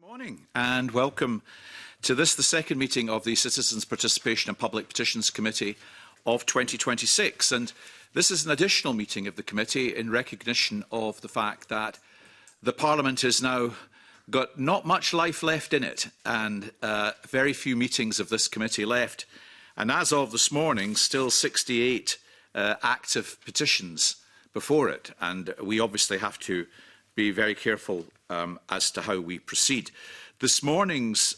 Good morning and welcome to the second meeting of the Citizens Participation and Public Petitions Committee of 2026. And this is an additional meeting of the committee in recognition of the fact that the Parliament has now got not much life left in it and very few meetings of this committee left. And as of this morning, still 68 active petitions before it. And we obviously have to be very careful as to how we proceed. This morning's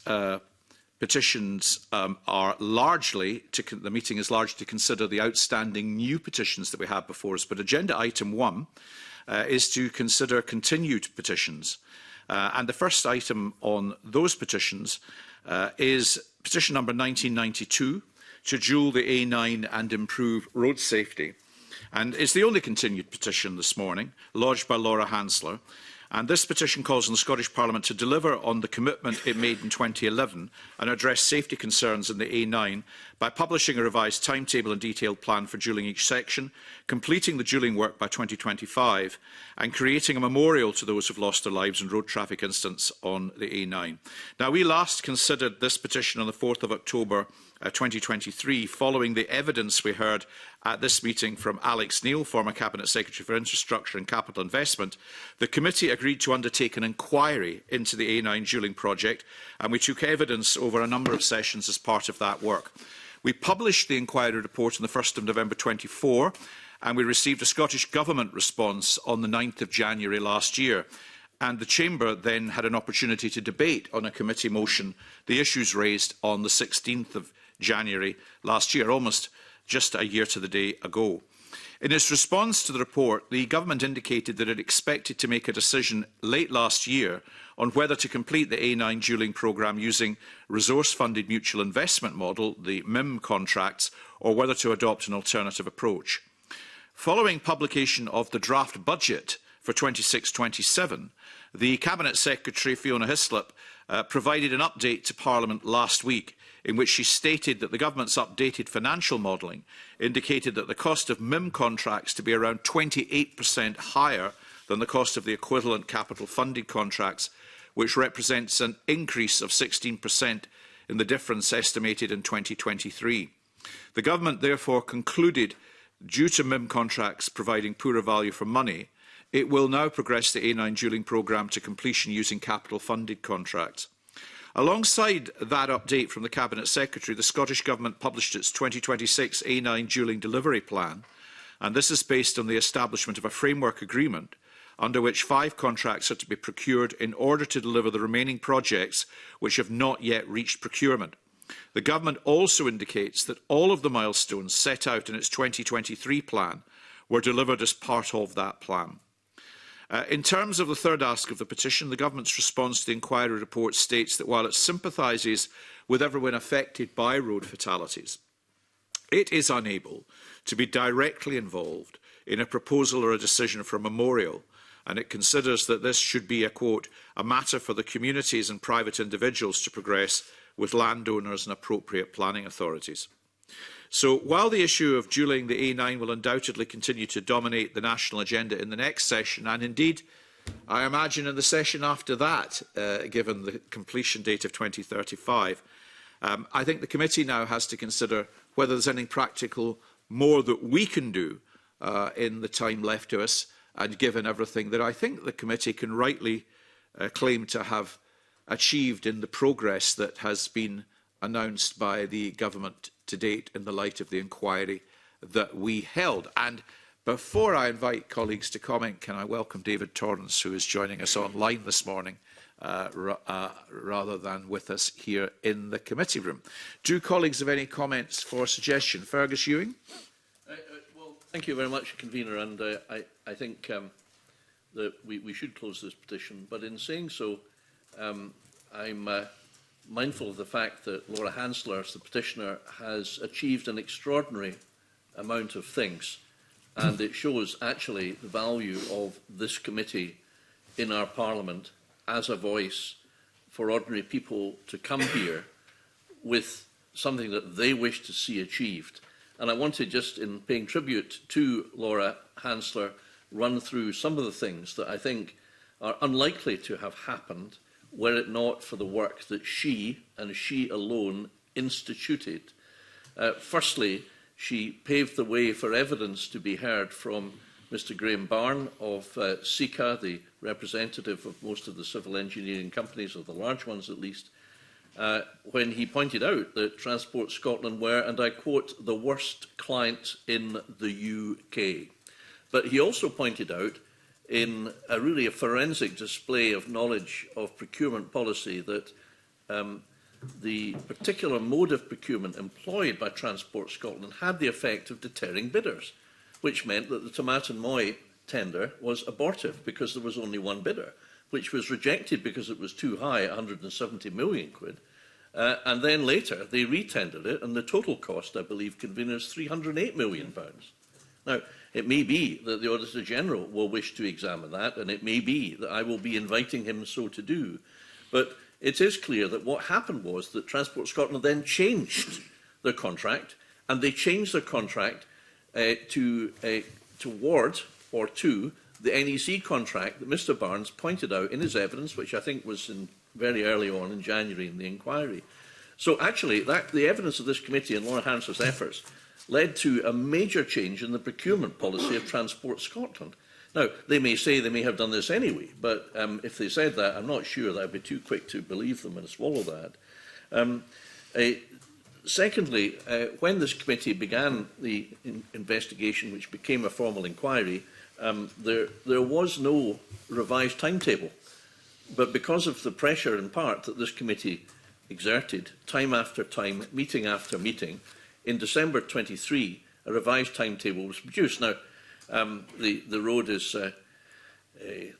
petitions are largely, the meeting is largely to consider the outstanding new petitions that we have before us, but agenda item 1 is to consider continued petitions. And the first item on those petitions is petition number 1992 to dual the A9 and improve road safety. And it's the only continued petition this morning, lodged by Laura Hansler. And this petition calls on the Scottish Parliament to deliver on the commitment it made in 2011 and address safety concerns in the A9 by publishing a revised timetable and detailed plan for dualling each section, completing the dualling work by 2025 and creating a memorial to those who have lost their lives in road traffic incidents on the A9. Now, we last considered this petition on the 4th of October 2023, following the evidence we heard at this meeting from Alex Neil, former Cabinet Secretary for Infrastructure and Capital Investment. The committee agreed to undertake an inquiry into the A9 dualling project, and we took evidence over a number of sessions as part of that work. We published the inquiry report on the 1st of November 24, and we received a Scottish Government response on the 9th of January last year. And the Chamber then had an opportunity to debate on a committee motion the issues raised on the 16th of January last year, almost just a year to the day ago. In its response to the report, the Government indicated that it expected to make a decision late last year on whether to complete the A9 dualling programme using resource-funded mutual investment model, the MIM contracts, or whether to adopt an alternative approach. Following publication of the draft budget for 26-27, the Cabinet Secretary, Fiona Hislop, provided an update to Parliament last week in which she stated that the Government's updated financial modelling indicated that the cost of MIM contracts to be around 28% higher than the cost of the equivalent capital funded contracts, which represents an increase of 16% in the difference estimated in 2023. The Government therefore concluded, due to MIM contracts providing poorer value for money, it will now progress the A9 dualling programme to completion using capital funded contracts. Alongside that update from the Cabinet Secretary, the Scottish Government published its 2026 A9 dualling delivery plan, and this is based on the establishment of a framework agreement under which 5 contracts are to be procured in order to deliver the remaining projects which have not yet reached procurement. The Government also indicates that all of the milestones set out in its 2023 plan were delivered as part of that plan. In terms of the third ask of the petition, the Government's response to the inquiry report states that while it sympathises with everyone affected by road fatalities, it is unable to be directly involved in a proposal or a decision for a memorial, and it considers that this should be, quote, a matter for the communities and private individuals to progress with landowners and appropriate planning authorities. So while the issue of dualling the A9 will undoubtedly continue to dominate the national agenda in the next session, and indeed, I imagine in the session after that, given the completion date of 2035, I think the committee now has to consider whether there's anything practical more that we can do in the time left to us, and given everything that I think the committee can rightly claim to have achieved in the progress that has been announced by the Government to date in the light of the inquiry that we held. And before I invite colleagues to comment, can I welcome David Torrance, who is joining us online this morning, rather than with us here in the committee room. Do colleagues have any comments for suggestion? Fergus Ewing? Well, thank you very much, Convener, and I think that we should close this petition. But in saying so, I'm mindful of the fact that Laura Hansler, the petitioner, has achieved an extraordinary amount of things, and it shows actually the value of this committee in our Parliament as a voice for ordinary people to come here with something that they wish to see achieved. And I want to just, in paying tribute to Laura Hansler, run through some of the things that I think are unlikely to have happened were it not for the work that she, and she alone, instituted. Firstly, she paved the way for evidence to be heard from Mr Graham Barn of SECA, the representative of most of the civil engineering companies, or the large ones at least, when he pointed out that Transport Scotland were, and I quote, the worst client in the UK. But he also pointed out, in a forensic display of knowledge of procurement policy, that the particular mode of procurement employed by Transport Scotland had the effect of deterring bidders, which meant that the Tomatin Moy tender was abortive because there was only one bidder, which was rejected because it was too high, 170 million quid. And then later they re-tendered it, and the total cost, I believe, conveners, £308 million. Now, it may be that the Auditor General will wish to examine that, and it may be that I will be inviting him so to do. But it is clear that what happened was that Transport Scotland then changed their contract, and they changed their contract toward or to the NEC contract that Mr Barnes pointed out in his evidence, which I think was very early on in January in the inquiry. So actually, the evidence of this committee and Laura Hansard's efforts led to a major change in the procurement policy of Transport Scotland. Now, they may say they may have done this anyway, but if they said that, I'm not sure that I'd be too quick to believe them and swallow that. Secondly, when this committee began the investigation, which became a formal inquiry, there was no revised timetable. But because of the pressure, in part, that this committee exerted, time after time, meeting after meeting, in December 23, a revised timetable was produced. Now, the road is, the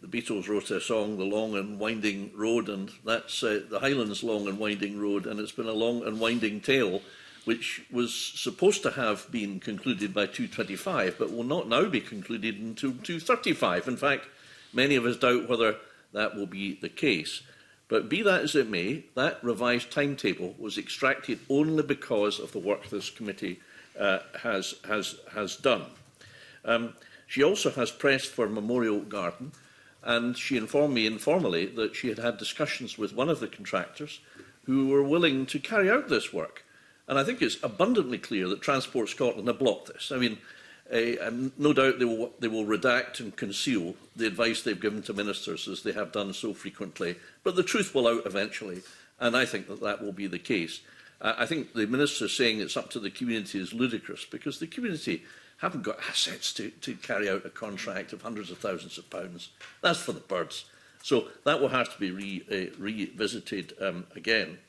Beatles wrote a song, The Long and Winding Road, and that's the Highlands Long and Winding Road, and it's been a long and winding tale, which was supposed to have been concluded by 225, but will not now be concluded until 235. In fact, many of us doubt whether that will be the case. But be that as it may, that revised timetable was extracted only because of the work this committee has done. She also has pressed for a memorial garden, and she informed me informally that she had had discussions with one of the contractors who were willing to carry out this work. And I think it's abundantly clear that Transport Scotland have blocked this. I mean, no doubt they will redact and conceal the advice they've given to ministers, as they have done so frequently. But the truth will out eventually, and I think that that will be the case. I think the minister saying it's up to the community is ludicrous, because the community haven't got assets to carry out a contract of hundreds of thousands of pounds. That's for the birds. So that will have to be revisited again.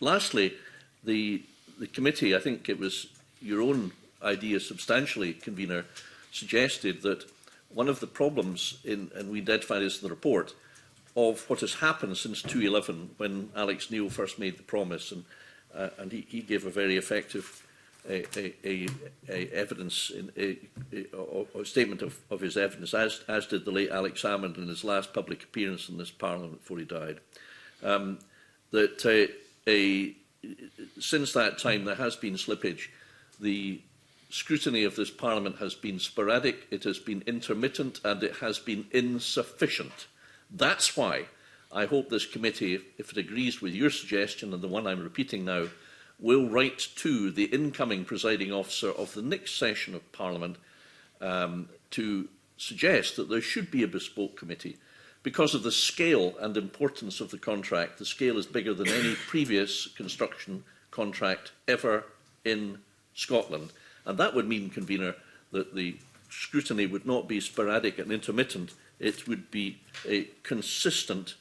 Lastly, the committee, I think it was your own idea substantially, convener, suggested that one of the problems, and we identified this in the report, of what has happened since 2011, when Alex Neil first made the promise, and he gave a very effective evidence, a statement of his evidence, as did the late Alex Salmond in his last public appearance in this Parliament before he died, that since that time there has been slippage. The scrutiny of this Parliament has been sporadic, it has been intermittent, and it has been insufficient. That's why I hope this committee, if it agrees with your suggestion and the one I'm repeating now, will write to the incoming presiding officer of the next session of Parliament to suggest that there should be a bespoke committee. Because of the scale and importance of the contract, the scale is bigger than any previous construction contract ever in Scotland. And that would mean, convener, that the scrutiny would not be sporadic and intermittent. It would be a consistent,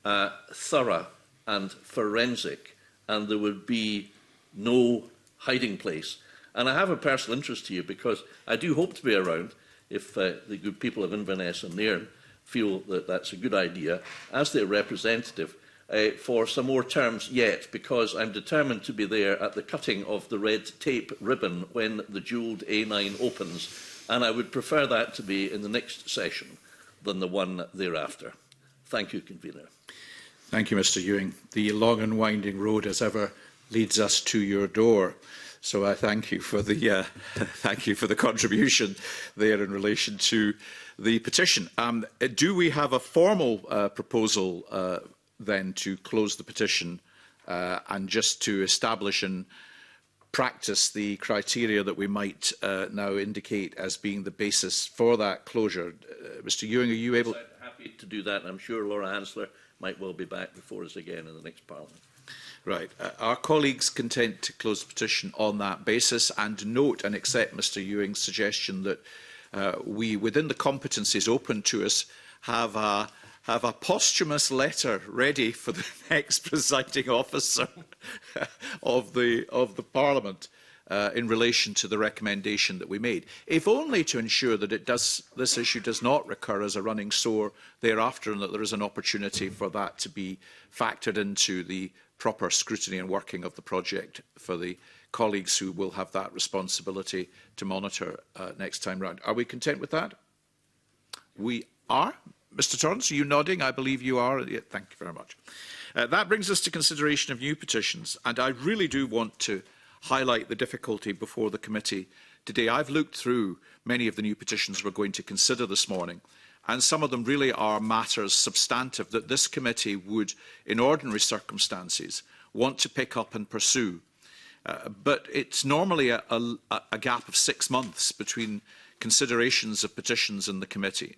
thorough and forensic, and there would be no hiding place. And I have a personal interest to you, because I do hope to be around if the good people of Inverness and Nairn feel that that's a good idea, as their representative, for some more terms yet, because I'm determined to be there at the cutting of the red tape ribbon when the jewelled A9 opens, and I would prefer that to be in the next session than the one thereafter. Thank you, convener. Thank you, Mr Ewing. The long and winding road, as ever, leads us to your door. So I thank you for the thank you for the contribution there in relation to the petition. Do we have a formal proposal then to close the petition and just to establish and practice the criteria that we might now indicate as being the basis for that closure? Mr. Ewing, are you able? I'm happy to do that. I'm sure Laura Hansler might well be back before us again in the next Parliament. Right. Are colleagues content to close the petition on that basis and note and accept Mr Ewing's suggestion that we, within the competencies open to us, have a posthumous letter ready for the next presiding officer of the Parliament in relation to the recommendation that we made, if only to ensure that this issue does not recur as a running sore thereafter, and that there is an opportunity for that to be factored into the proper scrutiny and working of the project for the colleagues who will have that responsibility to monitor next time round. Are we content with that? We are. Mr Torrance, are you nodding? I believe you are. Yeah, thank you very much. That brings us to consideration of new petitions, and I really do want to highlight the difficulty before the committee today. I've looked through many of the new petitions we're going to consider this morning, and some of them really are matters substantive that this committee would, in ordinary circumstances, want to pick up and pursue. But it's normally a gap of 6 months between considerations of petitions in the committee,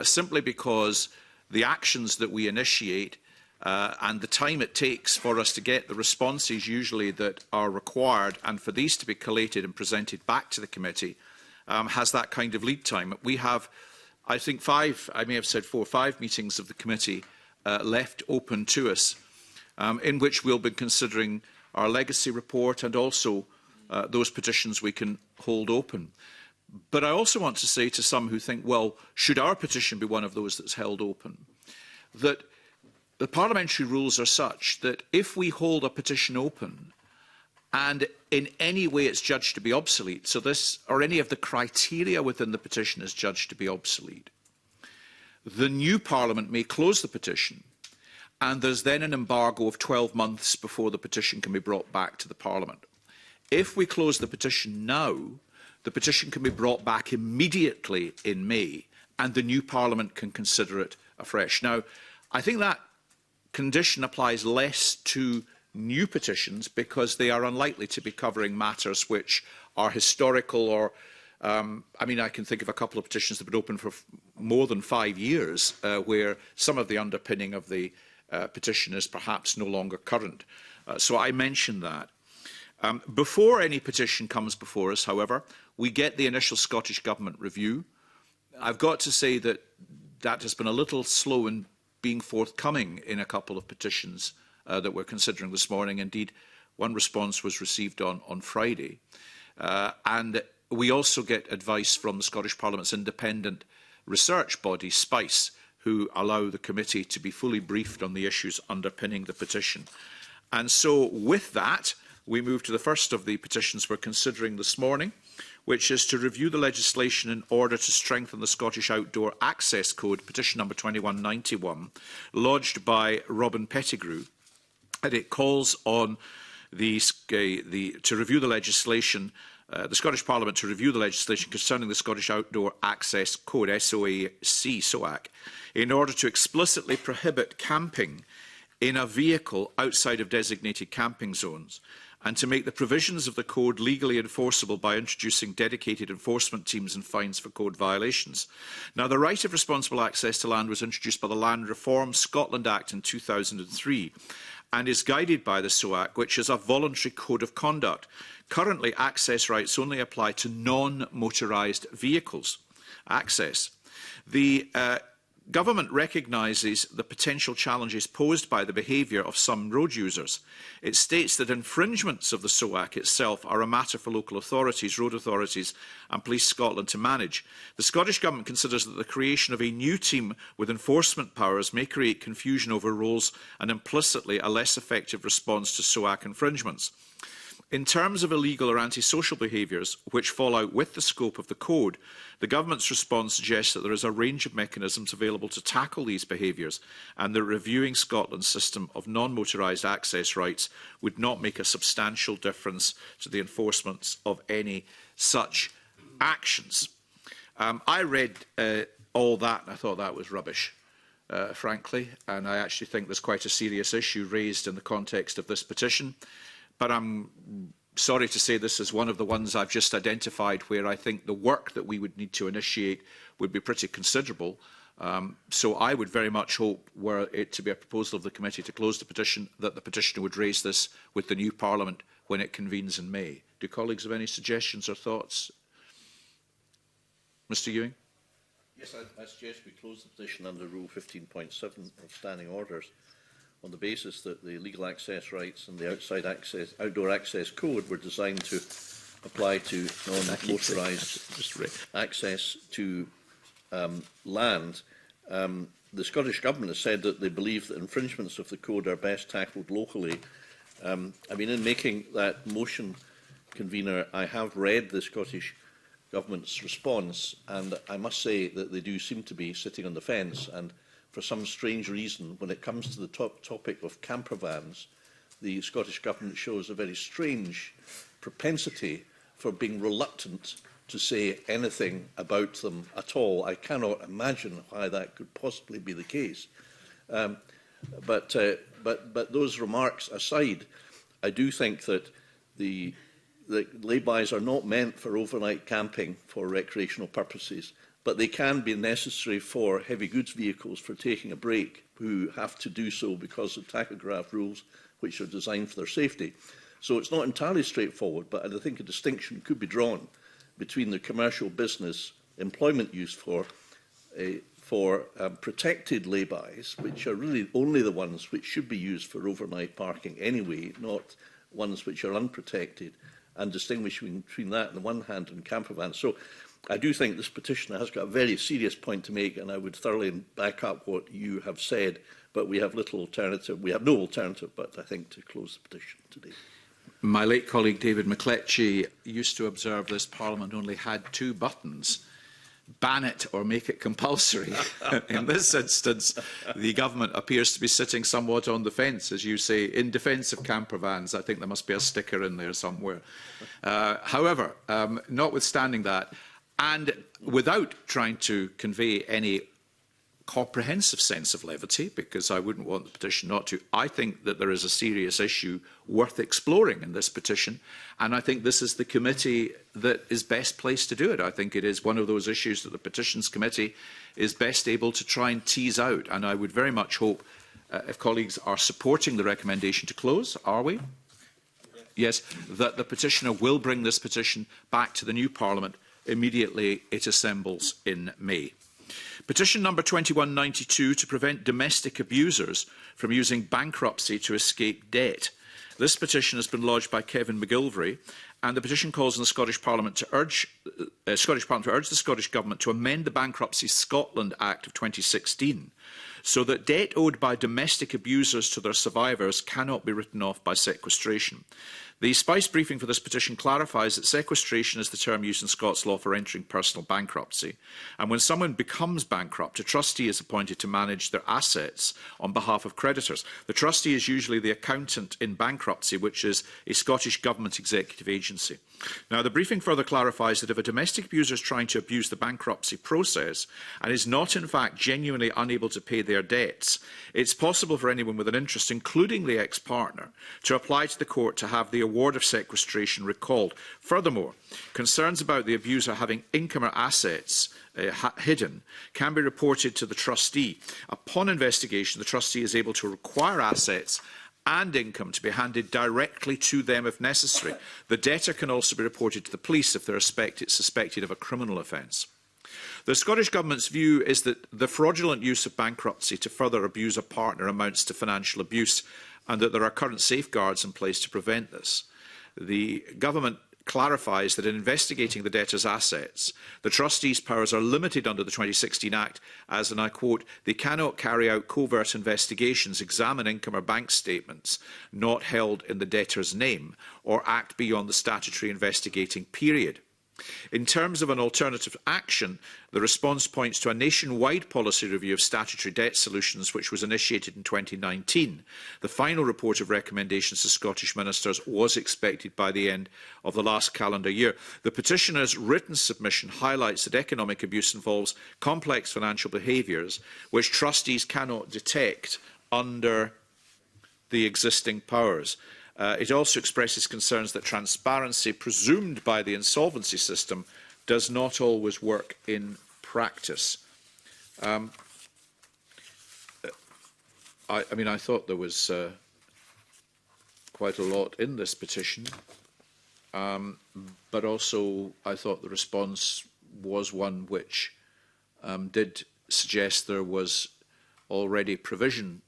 simply because the actions that we initiate and the time it takes for us to get the responses usually that are required and for these to be collated and presented back to the committee has that kind of lead time. We have, I think, I may have said 4 or 5 meetings of the committee left open to us, in which we'll be considering our legacy report and also those petitions we can hold open. But I also want to say to some who think, well, should our petition be one of those that's held open, that the parliamentary rules are such that if we hold a petition open and in any way it's judged to be obsolete, so this or any of the criteria within the petition is judged to be obsolete, the new Parliament may close the petition, and there's then an embargo of 12 months before the petition can be brought back to the Parliament. If we close the petition now, the petition can be brought back immediately in May, and the new Parliament can consider it afresh. Now, I think that condition applies less to new petitions because they are unlikely to be covering matters which are historical or, I mean, I can think of a couple of petitions that have been open for more than 5 years where some of the underpinning of the petition is perhaps no longer current. So I mentioned that. Before any petition comes before us, however, we get the initial Scottish Government review. I've got to say that that has been a little slow in being forthcoming in a couple of petitions that we're considering this morning. Indeed, one response was received on Friday. And we also get advice from the Scottish Parliament's independent research body, SPICE, who allow the committee to be fully briefed on the issues underpinning the petition. And so with that, we move to the first of the petitions we're considering this morning, which is to review the legislation in order to strengthen the Scottish Outdoor Access Code, petition number 2191, lodged by Robin Pettigrew. And it calls on to review the legislation, the Scottish Parliament to review the legislation concerning the Scottish Outdoor Access Code, SOAC, in order to explicitly prohibit camping in a vehicle outside of designated camping zones, and to make the provisions of the code legally enforceable by introducing dedicated enforcement teams and fines for code violations. Now, the right of responsible access to land was introduced by the Land Reform Scotland Act in 2003 and is guided by the SOAC, which is a voluntary code of conduct. Currently, access rights only apply to non-motorised vehicles. Access. The Government recognises the potential challenges posed by the behaviour of some road users. It states that infringements of the SOAC itself are a matter for local authorities, road authorities and Police Scotland to manage. The Scottish Government considers that the creation of a new team with enforcement powers may create confusion over roles and implicitly a less effective response to SOAC infringements. In terms of illegal or antisocial behaviours which fall out with the scope of the Code, the Government's response suggests that there is a range of mechanisms available to tackle these behaviours, and that reviewing Scotland's system of non-motorised access rights would not make a substantial difference to the enforcement of any such actions. I read all that and I thought that was rubbish, frankly, and I actually think there's quite a serious issue raised in the context of this petition. But I'm sorry to say this is one of the ones I've just identified where I think the work that we would need to initiate would be pretty considerable. So I would very much hope, were it to be a proposal of the committee to close the petition, that the petitioner would raise this with the new Parliament when it convenes in May. Do colleagues have any suggestions or thoughts? Mr Ewing? Yes, I suggest we close the petition under Rule 15.7 of Standing Orders, on the basis that the legal access rights and the outdoor access code were designed to apply to non-motorised access to land. The Scottish Government has said that they believe that infringements of the code are best tackled locally. I mean, in making that motion, convener, I have read the Scottish Government's response, and I must say that they do seem to be sitting on the fence, and for some strange reason, when it comes to the topic of camper vans, the Scottish Government shows a very strange propensity for being reluctant to say anything about them at all. I cannot imagine why that could possibly be the case. But those remarks aside, I do think that the laybys are not meant for overnight camping for recreational purposes, but they can be necessary for heavy goods vehicles for taking a break, who have to do so because of tachograph rules which are designed for their safety. So it's not entirely straightforward, but I think a distinction could be drawn between the commercial business employment use for protected laybys, which are really only the ones which should be used for overnight parking anyway, not ones which are unprotected, and distinguishing between that on the one hand and camper vans. So I do think this petitioner has got a very serious point to make, and I would thoroughly back up what you have said, but we have little alternative. We have no alternative, but I think, to close the petition today. My late colleague David McCletchie used to observe this Parliament only had two buttons: ban it or make it compulsory. In this instance, the Government appears to be sitting somewhat on the fence, as you say, in defence of camper vans. I think there must be a sticker in there somewhere. However, notwithstanding that, and without trying to convey any comprehensive sense of levity, because I wouldn't want the petition not to, I think that there is a serious issue worth exploring in this petition, and I think this is the committee that is best placed to do it. I think it is one of those issues that the Petitions Committee is best able to try and tease out, and I would very much hope, if colleagues are supporting the recommendation to close, are we? Yes, that the petitioner will bring this petition back to the new Parliament immediately it assembles in May. Petition number 2192 to prevent domestic abusers from using bankruptcy to escape debt. This petition has been lodged by Kevin McGilvray, and the petition calls on the Scottish Parliament to urge the Scottish Government to amend the Bankruptcy Scotland Act of 2016 so that debt owed by domestic abusers to their survivors cannot be written off by sequestration. The Spice briefing for this petition clarifies that sequestration is the term used in Scots law for entering personal bankruptcy, and when someone becomes bankrupt, a trustee is appointed to manage their assets on behalf of creditors. The trustee is usually the accountant in bankruptcy, which is a Scottish Government executive agency. Now, the briefing further clarifies that if a domestic abuser is trying to abuse the bankruptcy process and is not in fact genuinely unable to pay their debts, it's possible for anyone with an interest, including the ex-partner, to apply to the court to have the award of sequestration recalled. Furthermore, concerns about the abuser having income or assets hidden can be reported to the trustee. Upon investigation, the trustee is able to require assets and income to be handed directly to them if necessary. The debtor can also be reported to the police if they are suspected of a criminal offence. The Scottish Government's view is that the fraudulent use of bankruptcy to further abuse a partner amounts to financial abuse, and that there are current safeguards in place to prevent this. The Government clarifies that in investigating the debtor's assets, the trustees' powers are limited under the 2016 Act as, and I quote, they cannot carry out covert investigations, examine income or bank statements not held in the debtor's name, or act beyond the statutory investigating period. In terms of an alternative action, the response points to a nationwide policy review of statutory debt solutions which was initiated in 2019. The final report of recommendations to Scottish ministers was expected by the end of the last calendar year. The petitioner's written submission highlights that economic abuse involves complex financial behaviours which trustees cannot detect under the existing powers. It also expresses concerns that transparency presumed by the insolvency system does not always work in practice. I thought there was quite a lot in this petition, but also I thought the response was one which did suggest there was already provision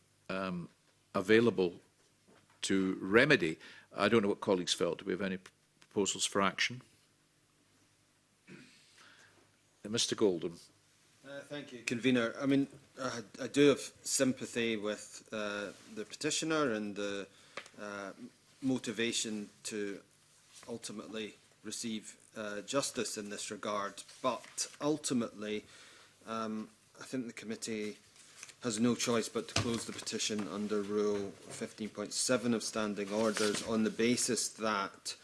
available to remedy. I don't know what colleagues felt. Do we have any proposals for action? Mr. Golden. Thank you, Convener. I mean, I do have sympathy with the petitioner and the motivation to ultimately receive justice in this regard, but ultimately I think the committee has no choice but to close the petition under Rule 15.7 of Standing Orders on the basis that,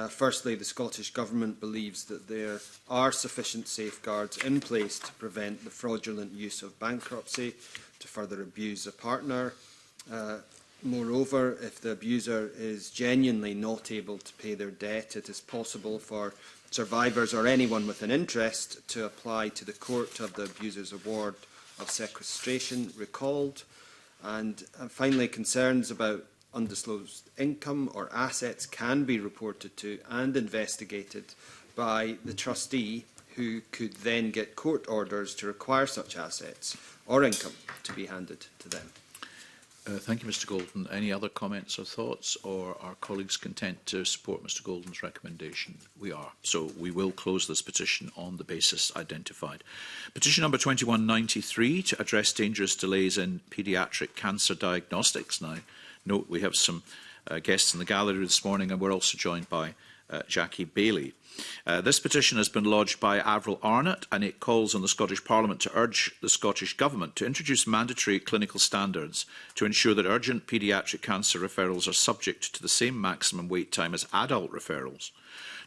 firstly, the Scottish Government believes that there are sufficient safeguards in place to prevent the fraudulent use of bankruptcy to further abuse a partner. Moreover, if the abuser is genuinely not able to pay their debt, it is possible for survivors or anyone with an interest to apply to the court to have the abuser's award of sequestration recalled. And finally, concerns about undisclosed income or assets can be reported to and investigated by the trustee, who could then get court orders to require such assets or income to be handed to them. Thank you, Mr. Golden. Any other comments or thoughts, or are colleagues content to support Mr. Golden's recommendation? We are. So we will close this petition on the basis identified. Petition number 2193 to address dangerous delays in paediatric cancer diagnostics. Now, note we have some guests in the gallery this morning, and we're also joined by Jackie Bailey. This petition has been lodged by Avril Arnott, and it calls on the Scottish Parliament to urge the Scottish Government to introduce mandatory clinical standards to ensure that urgent paediatric cancer referrals are subject to the same maximum wait time as adult referrals,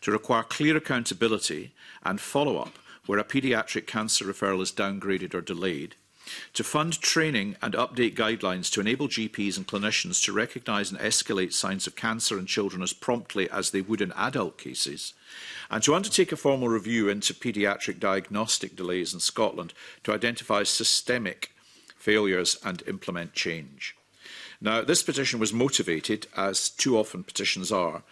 to require clear accountability and follow-up where a paediatric cancer referral is downgraded or delayed, to fund training and update guidelines to enable GPs and clinicians to recognise and escalate signs of cancer in children as promptly as they would in adult cases, and to undertake a formal review into paediatric diagnostic delays in Scotland to identify systemic failures and implement change. Now, this petition was motivated, as too often petitions are,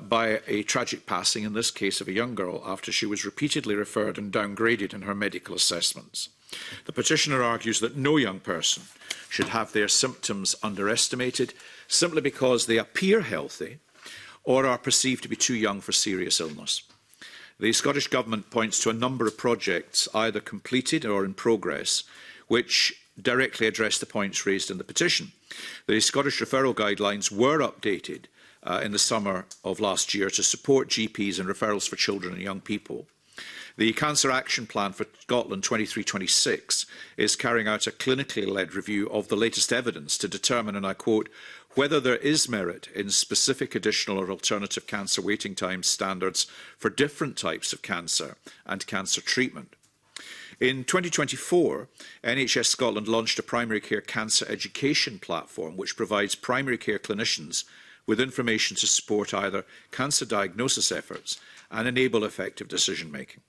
by a tragic passing, in this case of a young girl, after she was repeatedly referred and downgraded in her medical assessments. The petitioner argues that no young person should have their symptoms underestimated simply because they appear healthy or are perceived to be too young for serious illness. The Scottish Government points to a number of projects, either completed or in progress, which directly address the points raised in the petition. The Scottish referral guidelines were updated in the summer of last year to support GPs and referrals for children and young people. The Cancer Action Plan for Scotland 23-26 is carrying out a clinically led review of the latest evidence to determine, and I quote, whether there is merit in specific additional or alternative cancer waiting time standards for different types of cancer and cancer treatment. In 2024, NHS Scotland launched a primary care cancer education platform which provides primary care clinicians with information to support either cancer diagnosis efforts and enable effective decision-making.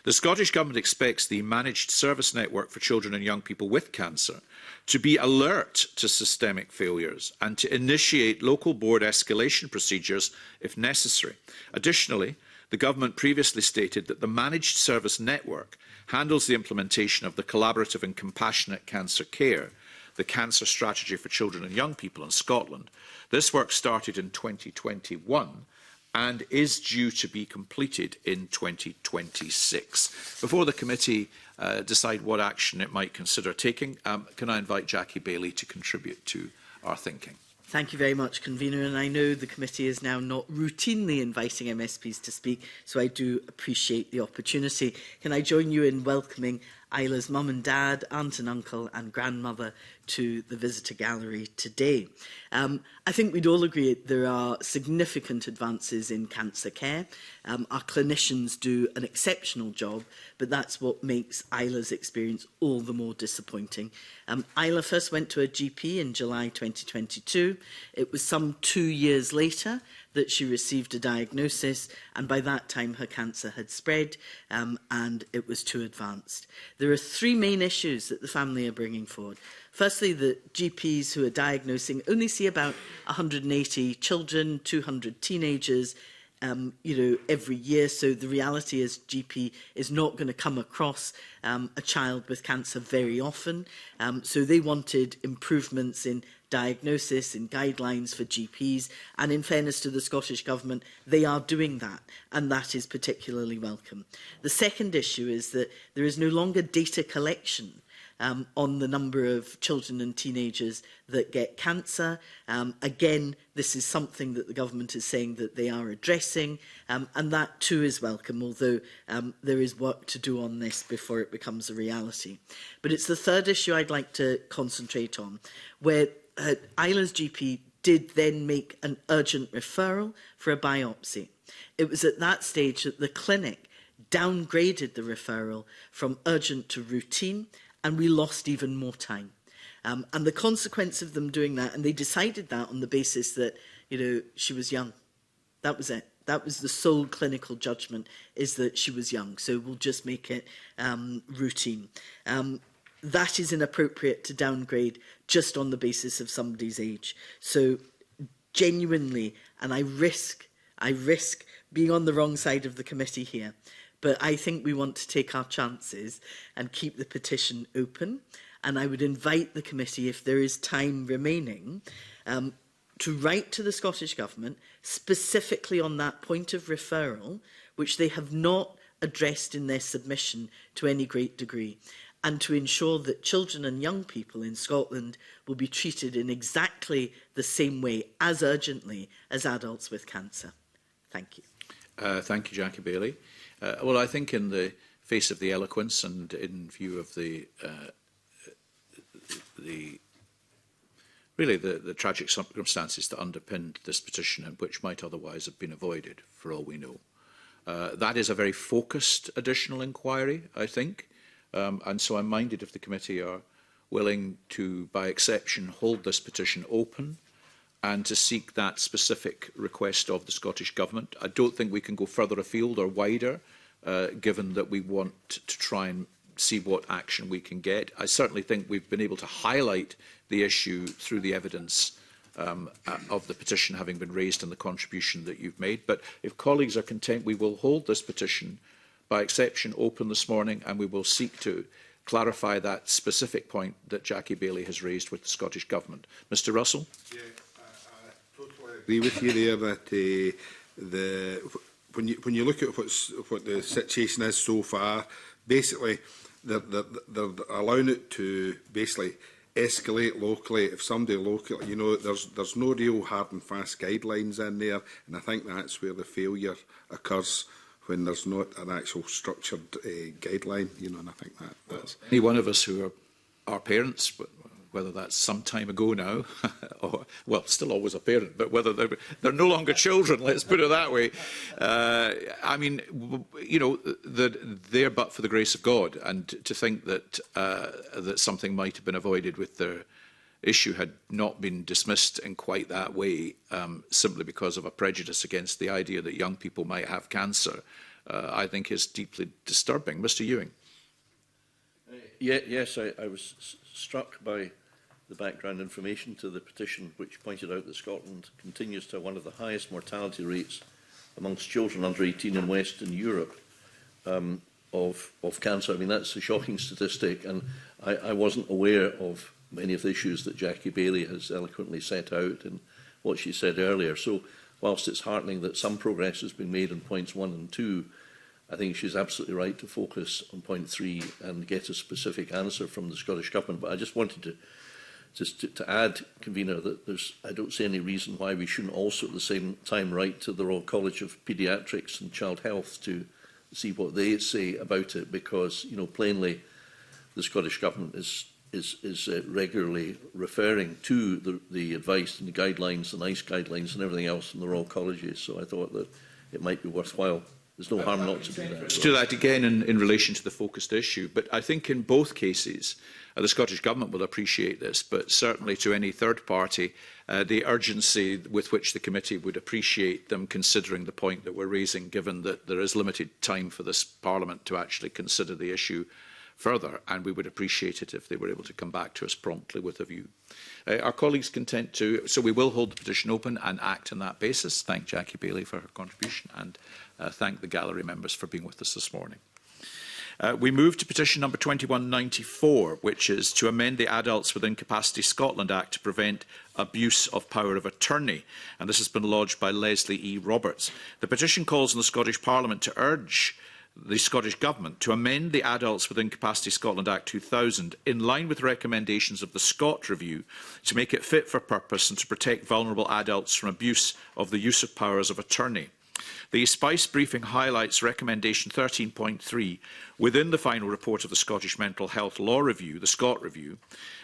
The Scottish Government expects the Managed Service Network for Children and Young People with Cancer to be alert to systemic failures and to initiate local board escalation procedures if necessary. Additionally, the Government previously stated that the Managed Service Network handles the implementation of the Collaborative and Compassionate Cancer Care, the Cancer Strategy for Children and Young People in Scotland. This work started in 2021 and is due to be completed in 2026. Before the committee decide what action it might consider taking, can I invite Jackie Baillie to contribute to our thinking? Thank you very much, Convener, and I know the committee is now not routinely inviting MSPs to speak, so I do appreciate the opportunity. Can I join you in welcoming Isla's mum and dad, aunt and uncle and grandmother to the visitor gallery today? I think we'd all agree there are significant advances in cancer care. Our clinicians do an exceptional job, but that's what makes Isla's experience all the more disappointing. Isla first went to a GP in July 2022. It was some 2 years later that she received a diagnosis, and by that time her cancer had spread and it was too advanced. There are 3 main issues that the family are bringing forward. Firstly, the GPs who are diagnosing only see about 180 children, 200 teenagers, every year. So the reality is GP is not going to come across a child with cancer very often. So they wanted improvements in diagnosis, in guidelines for GPs, and in fairness to the Scottish Government, they are doing that, and that is particularly welcome. The second issue is that there is no longer data collection on the number of children and teenagers that get cancer. Again, this is something that the government is saying that they are addressing, and that too is welcome, although there is work to do on this before it becomes a reality. But it's the third issue I'd like to concentrate on, where Isla's GP did then make an urgent referral for a biopsy. It was at that stage that the clinic downgraded the referral from urgent to routine, and we lost even more time. And the consequence of them doing that, and they decided that on the basis that, she was young. That was it. That was the sole clinical judgment, is that she was young. So we'll just make it routine. That is inappropriate to downgrade just on the basis of somebody's age. So genuinely, and I risk being on the wrong side of the committee here, but I think we want to take our chances and keep the petition open. And I would invite the committee, if there is time remaining, to write to the Scottish Government specifically on that point of referral, which they have not addressed in their submission to any great degree, and to ensure that children and young people in Scotland will be treated in exactly the same way, as urgently as adults with cancer. Thank you. Thank you, Jackie Baillie. Well, I think in the face of the eloquence and in view of the tragic circumstances that underpinned this petition and which might otherwise have been avoided, for all we know, that is a very focused additional inquiry, I think. And so I'm minded if the committee are willing to, by exception, hold this petition open and to seek that specific request of the Scottish Government. I don't think we can go further afield or wider, given that we want to try and see what action we can get. I certainly think we've been able to highlight the issue through the evidence of the petition having been raised and the contribution that you've made. But if colleagues are content, we will hold this petition by exception open this morning, and we will seek to clarify that specific point that Jackie Baillie has raised with the Scottish Government. Mr Russell? Yeah, I totally agree with you there that when you look at what the situation is so far, basically they're allowing it to basically escalate locally. If somebody locally, there's no real hard and fast guidelines in there, and I think that's where the failure occurs, when there's not an actual structured guideline, and I think that's... Any one of us who are parents, whether that's some time ago now, or, well, still always a parent, but whether they're no longer children, let's put it that way. I mean, they're but for the grace of God, and to think that that something might have been avoided with their issue had not been dismissed in quite that way, simply because of a prejudice against the idea that young people might have cancer, I think is deeply disturbing. Mr Ewing. Yes, I was struck by the background information to the petition, which pointed out that Scotland continues to have one of the highest mortality rates amongst children under 18 in Western Europe of cancer. I mean, that's a shocking statistic, and I wasn't aware of many of the issues that Jackie Baillie has eloquently set out in what she said earlier. So whilst it's heartening that some progress has been made on points 1 and 2, I think she's absolutely right to focus on point 3 and get a specific answer from the Scottish Government. But I just wanted to add, Convener, that I don't see any reason why we shouldn't also at the same time write to the Royal College of Paediatrics and Child Health to see what they say about it, because, you know, plainly the Scottish Government is regularly referring to the advice and the guidelines, the NICE guidelines and everything else from the Royal Colleges. So I thought that it might be worthwhile. There's no harm not to do that. Let's do that again in relation to the focused issue. But I think in both cases, the Scottish Government will appreciate this, but certainly to any third party, the urgency with which the committee would appreciate them considering the point that we're raising, given that there is limited time for this Parliament to actually consider the issue further, and we would appreciate it if they were able to come back to us promptly with a view. Are colleagues content to? So we will hold the petition open and act on that basis. Thank Jackie Bailey for her contribution, and thank the gallery members for being with us this morning. We move to petition number 2194, which is to amend the Adults with Incapacity Scotland Act to prevent abuse of power of attorney. And this has been lodged by Leslie E. Roberts. The petition calls on the Scottish Parliament to urge the Scottish Government to amend the Adults with Incapacity Scotland Act 2000 in line with recommendations of the Scott Review to make it fit for purpose and to protect vulnerable adults from abuse of the use of powers of attorney. The Spice briefing highlights recommendation 13.3 within the final report of the Scottish Mental Health Law Review, the Scott Review,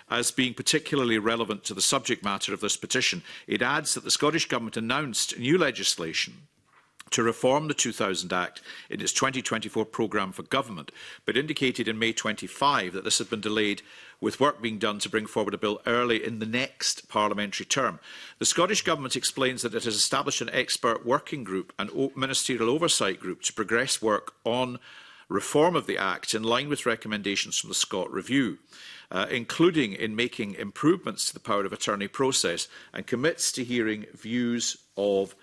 as being particularly relevant to the subject matter of this petition. It adds that the Scottish Government announced new legislation to reform the 2000 Act in its 2024 programme for government, but indicated in May 25 that this had been delayed with work being done to bring forward a bill early in the next parliamentary term. The Scottish Government explains that it has established an expert working group and ministerial oversight group to progress work on reform of the Act in line with recommendations from the Scott Review, including in making improvements to the power of attorney process, and commits to hearing views of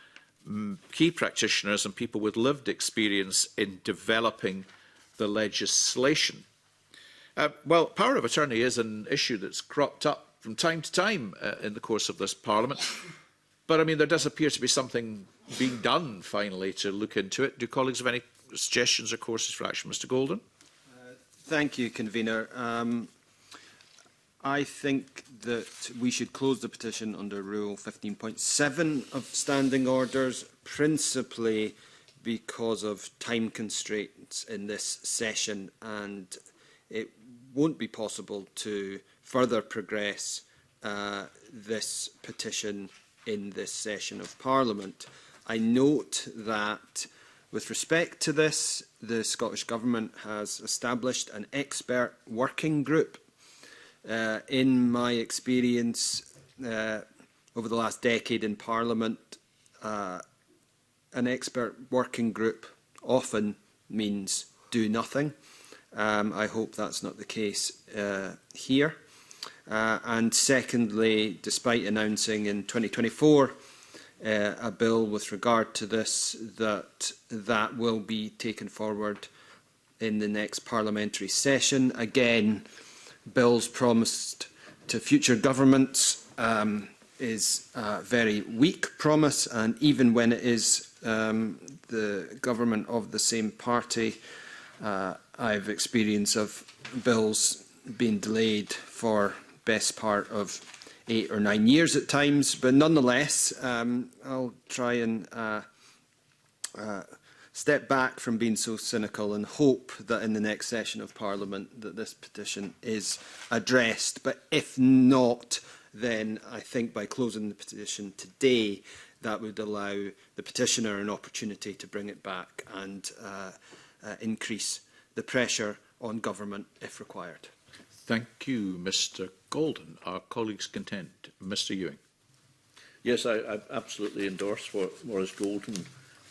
key practitioners and people with lived experience in developing the legislation. Well, power of attorney is an issue that's cropped up from time to time in the course of this Parliament. But, I mean, there does appear to be something being done, finally, to look into it. Do colleagues have any suggestions or courses for action? Mr Golden? Thank you, Convener. I think that we should close the petition under Rule 15.7 of Standing Orders, principally because of time constraints in this session, and it won't be possible to further progress this petition in this session of Parliament. I note that with respect to this, the Scottish Government has established an expert working group. In my experience over the last decade in Parliament, an expert working group often means do nothing. I hope that's not the case here. And secondly, despite announcing in 2024 a bill with regard to this, that will be taken forward in the next parliamentary session. Again, bills promised to future governments is a very weak promise, and even when it is the government of the same party, I have experience of bills being delayed for best part of 8 or 9 years at times, but nonetheless, I'll try and step back from being so cynical and hope that in the next session of Parliament that this petition is addressed. But if not, then I think by closing the petition today, that would allow the petitioner an opportunity to bring it back and increase the pressure on government if required. Thank you, Mr Golden. Are colleagues content? Mr Ewing. Yes, I absolutely endorse what Maurice Golden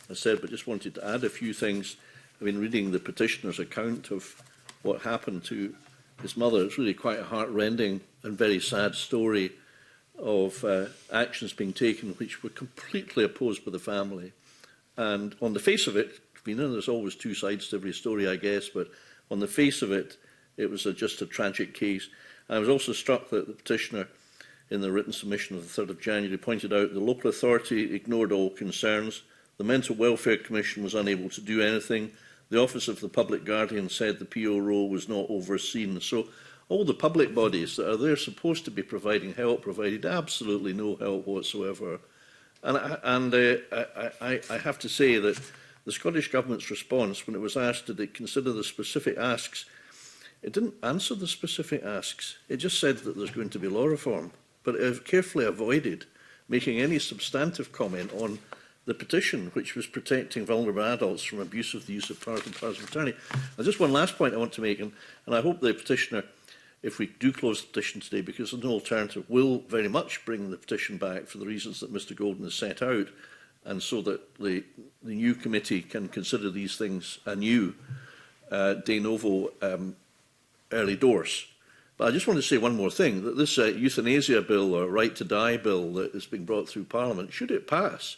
has said, but just wanted to add a few things. I mean, reading the petitioner's account of what happened to his mother, it's really quite a heart-rending and very sad story of actions being taken which were completely opposed by the family. And on the face of it, there's always two sides to every story, I guess, but on the face of it, it was just a tragic case. I was also struck that the petitioner in the written submission of the 3rd of January, pointed out the local authority ignored all concerns. The Mental Welfare Commission was unable to do anything. The Office of the Public Guardian said the PO role was not overseen. So all the public bodies that are there supposed to be providing help provided absolutely no help whatsoever. And I have to say that the Scottish Government's response, when it was asked did it consider the specific asks, it didn't answer the specific asks. It just said that there's going to be law reform. But it carefully avoided making any substantive comment on the petition, which was protecting vulnerable adults from abuse of the use of powers and powers of attorney. Now, just one last point I want to make, and I hope the petitioner, if we do close the petition today, because there's no alternative, will very much bring the petition back for the reasons that Mr Golden has set out, and so that the new committee can consider these things anew, de novo, early doors. But I just want to say one more thing, that this euthanasia bill or right to die bill that is being brought through Parliament, should it pass,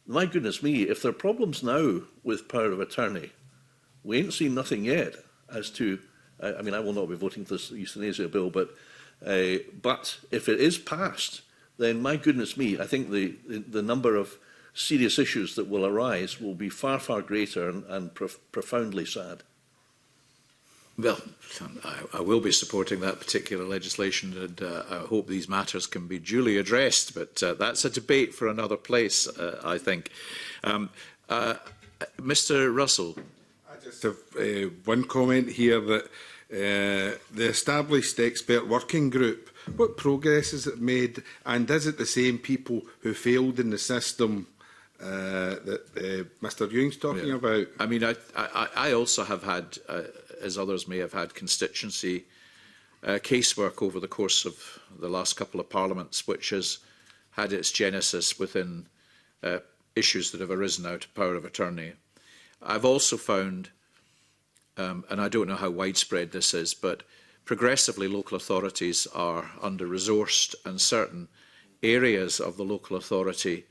my goodness me, if there are problems now with power of attorney, we ain't seen nothing yet as to, I mean, I will not be voting for this euthanasia bill, but if it is passed, then my goodness me, I think the number of serious issues that will arise will be far, far greater and profoundly sad. Well, I will be supporting that particular legislation, and I hope these matters can be duly addressed, but that's a debate for another place, I think. Mr Russell. I just have one comment here that the established expert working group, what progress has it made, and is it the same people who failed in the system that Mr Ewing's talking about? I mean, I also have had, as others may have had, constituency casework over the course of the last couple of parliaments, which has had its genesis within issues that have arisen out of power of attorney. I've also found, and I don't know how widespread this is, but progressively local authorities are under-resourced, and certain areas of the local authority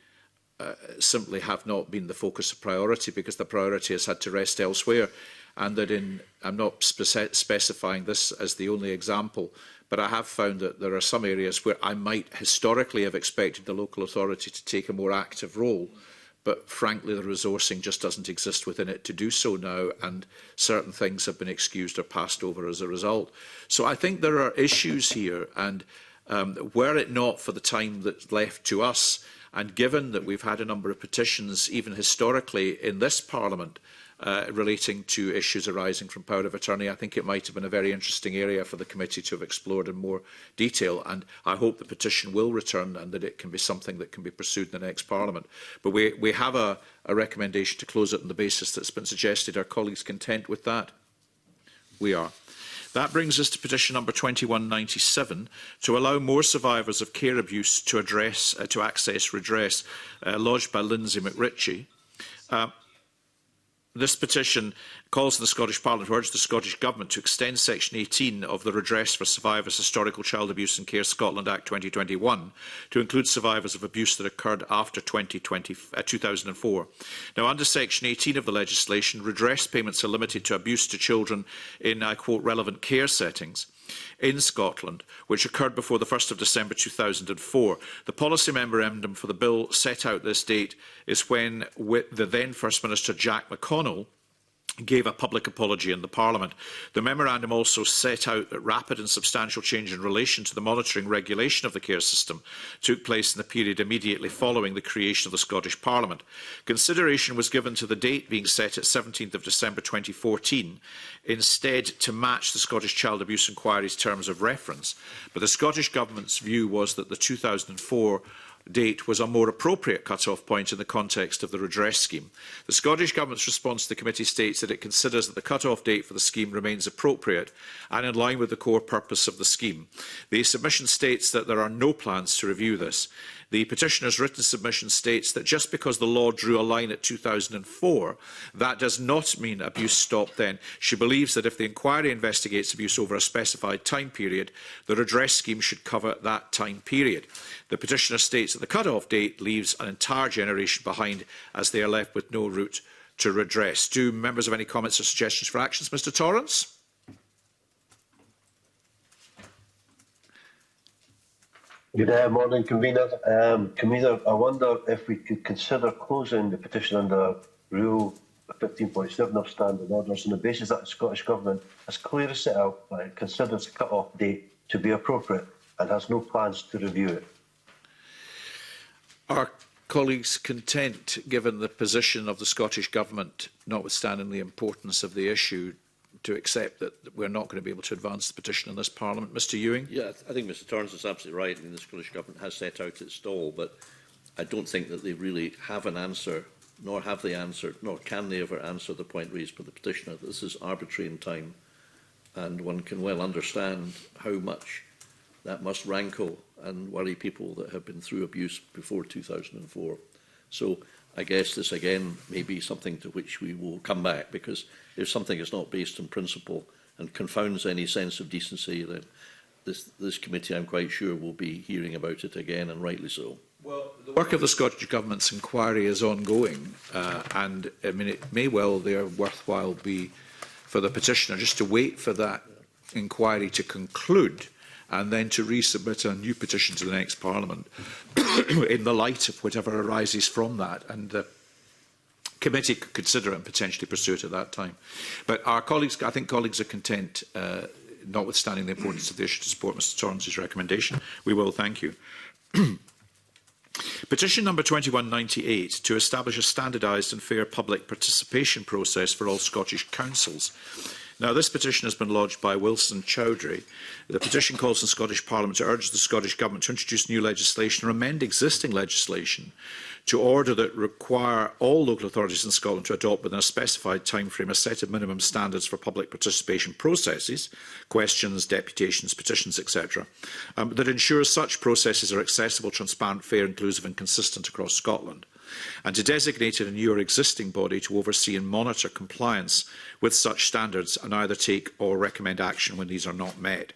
simply have not been the focus of priority because the priority has had to rest elsewhere. And that I'm not specifying this as the only example, but I have found that there are some areas where I might historically have expected the local authority to take a more active role, but frankly the resourcing just doesn't exist within it to do so now, and certain things have been excused or passed over as a result. So I think there are issues here, and were it not for the time that's left to us, and given that we've had a number of petitions, even historically in this Parliament, relating to issues arising from power of attorney, I think it might have been a very interesting area for the committee to have explored in more detail, and I hope the petition will return and that it can be something that can be pursued in the next Parliament. But we have a recommendation to close it on the basis that's been suggested. Are colleagues content with that? We are. That brings us to petition number 2197, to allow more survivors of care abuse to access redress, lodged by Lindsay McRitchie. This petition calls on the Scottish Parliament to urge the Scottish Government to extend Section 18 of the Redress for Survivors Historical Child Abuse and Care Scotland Act 2021 to include survivors of abuse that occurred after 2004. Now, under Section 18 of the legislation, redress payments are limited to abuse to children in, I quote, relevant care settings in Scotland, which occurred before the 1st of December 2004. The policy memorandum for the bill set out this date is when the then First Minister Jack McConnell gave a public apology in the Parliament. The memorandum also set out that rapid and substantial change in relation to the monitoring regulation of the care system took place in the period immediately following the creation of the Scottish Parliament. Consideration was given to the date being set at 17th of December 2014, instead to match the Scottish Child Abuse Inquiry's terms of reference. But the Scottish Government's view was that the 2004 date was a more appropriate cut-off point in the context of the redress scheme. The Scottish Government's response to the committee states that it considers that the cut-off date for the scheme remains appropriate and in line with the core purpose of the scheme. The submission states that there are no plans to review this. The petitioner's written submission states that just because the law drew a line at 2004, that does not mean abuse stopped then. She believes that if the inquiry investigates abuse over a specified time period, the redress scheme should cover that time period. The petitioner states that the cut-off date leaves an entire generation behind as they are left with no route to redress. Do members have any comments or suggestions for actions? Mr Torrance? Good morning, Convener. Convener, I wonder if we could consider closing the petition under Rule 15.7 of Standing Orders on the basis that the Scottish Government has clearly set out that it considers the cut-off date to be appropriate and has no plans to review it. Are colleagues content, given the position of the Scottish Government, notwithstanding the importance of the issue, to accept that we're not going to be able to advance the petition in this Parliament? Mr Ewing? Yeah, I think Mr Torrance is absolutely right. I mean, the Scottish Government has set out its stall, but I don't think that they really have an answer, nor have they answered, nor can they ever answer the point raised by the petitioner. This is arbitrary in time, and one can well understand how much that must rankle and worry people that have been through abuse before 2004. So I guess this again may be something to which we will come back, because if something is not based on principle and confounds any sense of decency, then this committee, I'm quite sure, will be hearing about it again, and rightly so. Well, the work of the Scottish Government's inquiry is ongoing, and I mean, it may well worthwhile be for the petitioner just to wait for that inquiry to conclude and then to resubmit a new petition to the next Parliament in the light of whatever arises from that. And the committee could consider it and potentially pursue it at that time. But our colleagues, I think colleagues are content, notwithstanding the importance of the issue, to support Mr Torrance's recommendation. We will, thank you. Petition number 2198 to establish a standardised and fair public participation process for all Scottish councils. Now, this petition has been lodged by Wilson Chowdhury. The petition calls on the Scottish Parliament to urge the Scottish Government to introduce new legislation or amend existing legislation to order that require all local authorities in Scotland to adopt within a specified timeframe a set of minimum standards for public participation processes, questions, deputations, petitions, etc., that ensures such processes are accessible, transparent, fair, inclusive and consistent across Scotland, and to designate a new or existing body to oversee and monitor compliance with such standards and either take or recommend action when these are not met.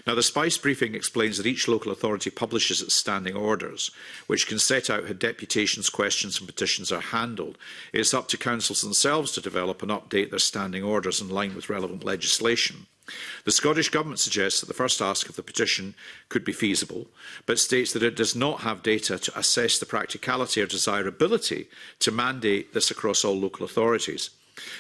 Now, the Spice briefing explains that each local authority publishes its standing orders, which can set out how deputations, questions and petitions are handled. It is up to councils themselves to develop and update their standing orders in line with relevant legislation. The Scottish Government suggests that the first ask of the petition could be feasible, but states that it does not have data to assess the practicality or desirability to mandate this across all local authorities.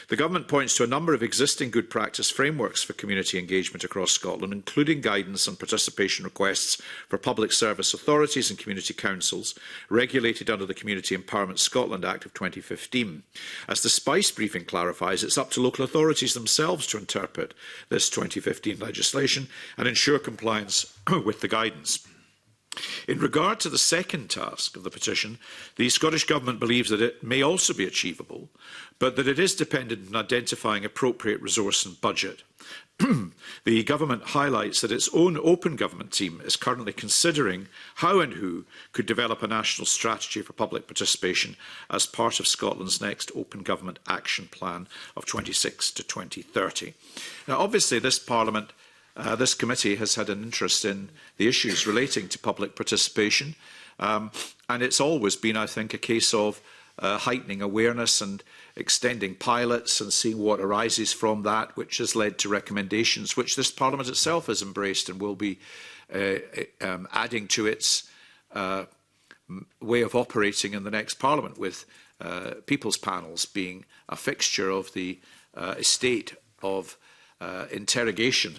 The Government points to a number of existing good practice frameworks for community engagement across Scotland, including guidance on participation requests for public service authorities and community councils, regulated under the Community Empowerment Scotland Act of 2015. As the Spice briefing clarifies, it's up to local authorities themselves to interpret this 2015 legislation and ensure compliance with the guidance. In regard to the second task of the petition, the Scottish Government believes that it may also be achievable, but that it is dependent on identifying appropriate resource and budget. The Government highlights that its own open government team is currently considering how and who could develop a national strategy for public participation as part of Scotland's next Open Government Action Plan of 26 to 2030. Now, obviously, this Parliament this committee has had an interest in the issues relating to public participation, and it's always been, I think, a case of heightening awareness and extending pilots and seeing what arises from that, which has led to recommendations which this Parliament itself has embraced and will be adding to its way of operating in the next Parliament, with people's panels being a fixture of the estate of interrogation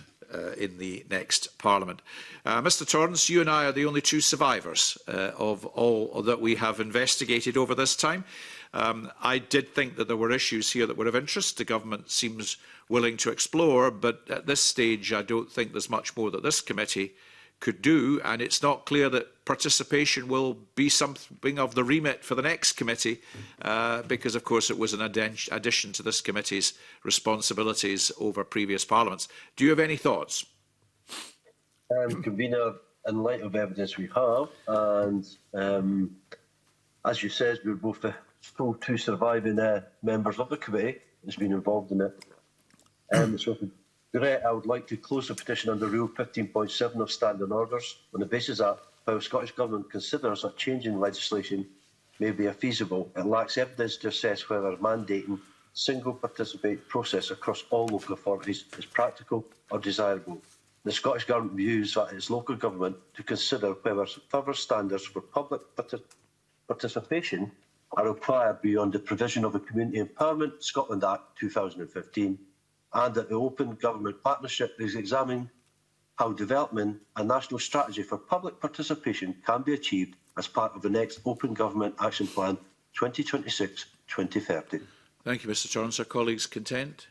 in the next Parliament. Mr Torrance, you and I are the only two survivors of all that we have investigated over this time. I did think that there were issues here that were of interest. The Government seems willing to explore, but at this stage I don't think there's much more that this committee could do, and it's not clear that participation will be something of the remit for the next committee, because of course it was an addition to this committee's responsibilities over previous parliaments. Do you have any thoughts? Convener, in light of evidence we have, and as you said, we're both the still two surviving members of the committee that's been involved in it. So I would like to close the petition under Rule 15.7 of Standing Orders on the basis that how the Scottish Government considers a change in legislation may be feasible. It lacks evidence to assess whether mandating single participate process across all local authorities is practical or desirable. the Scottish Government views that its local government to consider whether further standards for public participation are required beyond the provision of the Community Empowerment Scotland Act 2015, and that the Open Government Partnership is examining how development a national strategy for public participation can be achieved as part of the next Open Government Action Plan 2026-2030. Thank you, Mr Torrance. Are colleagues content?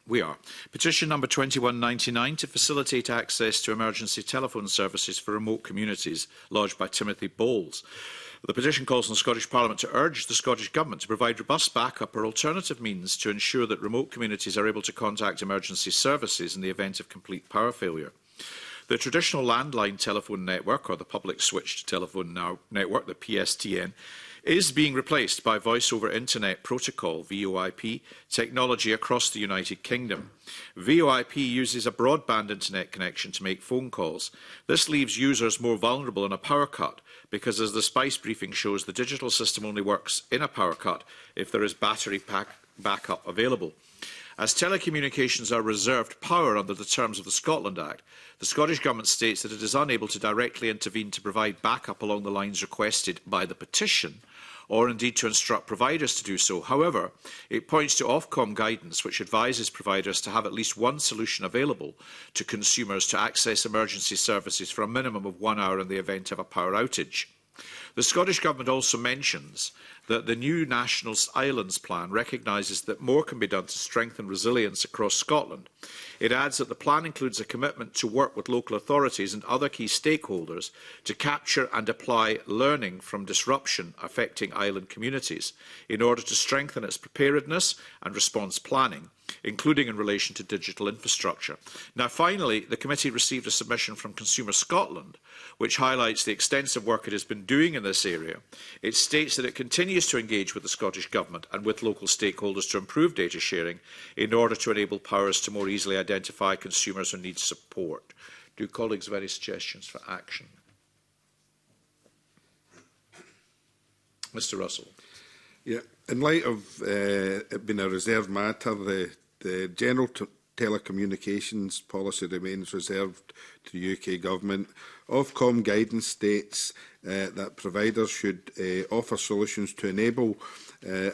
We are. Petition number 2199 to facilitate access to emergency telephone services for remote communities, lodged by Timothy Bowles. The petition calls on the Scottish Parliament to urge the Scottish Government to provide robust backup or alternative means to ensure that remote communities are able to contact emergency services in the event of complete power failure. The traditional landline telephone network, or the public switched telephone network, the PSTN, is being replaced by Voice over Internet Protocol, VoIP, technology across the United Kingdom. VoIP uses a broadband internet connection to make phone calls. This leaves users more vulnerable in a power cut because, as the Spice briefing shows, the digital system only works in a power cut if there is battery backup available. As telecommunications are reserved power under the terms of the Scotland Act, the Scottish Government states that it is unable to directly intervene to provide backup along the lines requested by the petition, or indeed to instruct providers to do so. However, it points to Ofcom guidance which advises providers to have at least one solution available to consumers to access emergency services for a minimum of 1 hour in the event of a power outage. The Scottish Government also mentions that the new National Islands Plan recognises that more can be done to strengthen resilience across Scotland. It adds that the plan includes a commitment to work with local authorities and other key stakeholders to capture and apply learning from disruption affecting island communities in order to strengthen its preparedness and response planning, including in relation to digital infrastructure. Now, finally, the committee received a submission from Consumer Scotland, which highlights the extensive work it has been doing in this area. It states that it continues to engage with the Scottish Government and with local stakeholders to improve data sharing in order to enable powers to more easily identify consumers who need support. Do colleagues have any suggestions for action? Mr Russell. Yeah, in light of it being a reserved matter, the general telecommunications policy remains reserved to the UK Government. Ofcom guidance states that providers should offer solutions to enable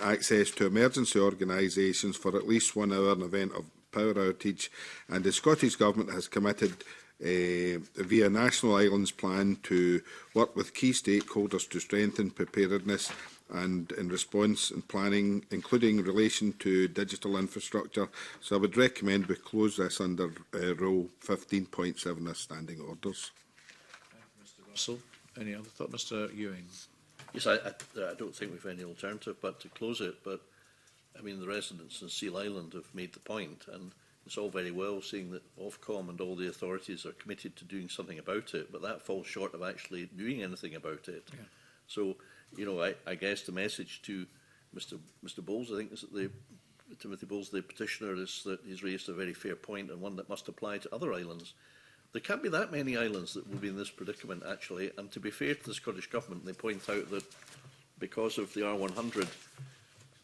access to emergency organisations for at least 1 hour in the event of power outage, and the Scottish Government has committed via National Islands Plan to work with key stakeholders to strengthen preparedness and in response and planning, including in relation to digital infrastructure. So I would recommend we close this under Rule 15.7 as standing orders. Mr Russell, any other thought? Mr Ewing. Yes, I don't think we've any alternative but to close it, but I mean the residents in Seal Island have made the point, and it's all very well saying that Ofcom and all the authorities are committed to doing something about it, but that falls short of actually doing anything about it. Yeah. So, you know, I guess the message to Mr Bowles, I think is that Timothy Bowles, the petitioner, is that he's raised a very fair point and one that must apply to other islands. There can't be that many islands that will be in this predicament, actually, and to be fair to the Scottish Government, they point out that because of the R100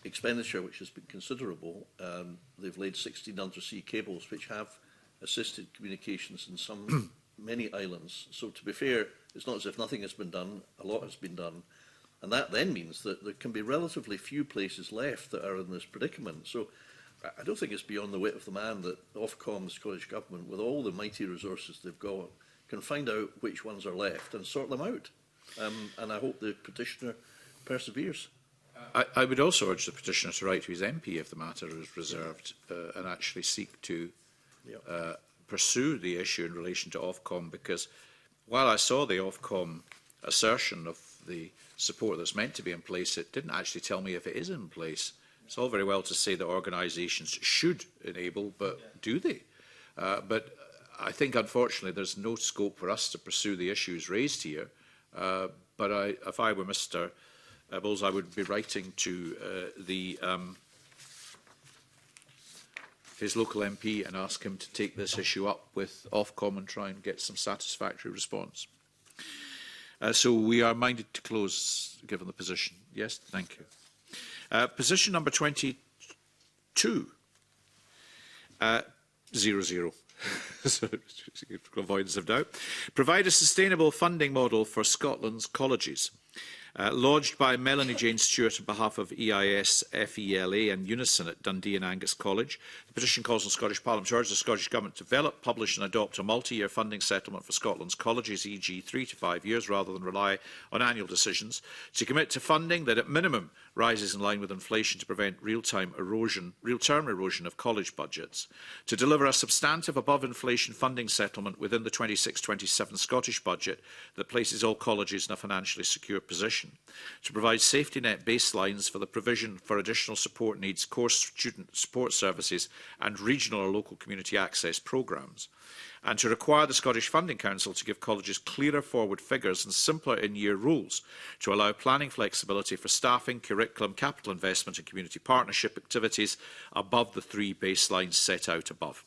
expenditure, which has been considerable, they've laid 16 undersea cables which have assisted communications in some many islands. So to be fair, it's not as if nothing has been done, a lot has been done. And that then means that there can be relatively few places left that are in this predicament. So I don't think it's beyond the wit of the man that Ofcom, the Scottish Government, with all the mighty resources they've got, can find out which ones are left and sort them out. And I hope the petitioner perseveres. I would also urge the petitioner to write to his MP if the matter is reserved and actually seek to pursue the issue in relation to Ofcom, because while I saw the Ofcom assertion of the support that's meant to be in place, it didn't actually tell me if it is in place. It's all very well to say that organisations should enable, but do they? But I think, unfortunately, there's no scope for us to pursue the issues raised here. But if I were Mr Bowles, I would be writing to his local MP and ask him to take this issue up with Ofcom and try and get some satisfactory response. So we are minded to close, given the position. Yes, thank you. Position number 22. 00. avoidance of doubt. Provide a sustainable funding model for Scotland's colleges. Lodged by Melanie Jane Stewart on behalf of EIS, FELA and Unison at Dundee and Angus College. The petition calls on the Scottish Parliament to urge the Scottish Government to develop, publish and adopt a multi-year funding settlement for Scotland's colleges, e.g. 3 to 5 years, rather than rely on annual decisions, to commit to funding that at minimum rises in line with inflation to prevent real-term erosion of college budgets, to deliver a substantive above-inflation funding settlement within the 26-27 Scottish budget that places all colleges in a financially secure position, to provide safety net baselines for the provision for additional support needs, core student support services and regional or local community access programmes, and to require the Scottish Funding Council to give colleges clearer forward figures and simpler in-year rules to allow planning flexibility for staffing, curriculum, capital investment and community partnership activities above the 3 baselines set out above.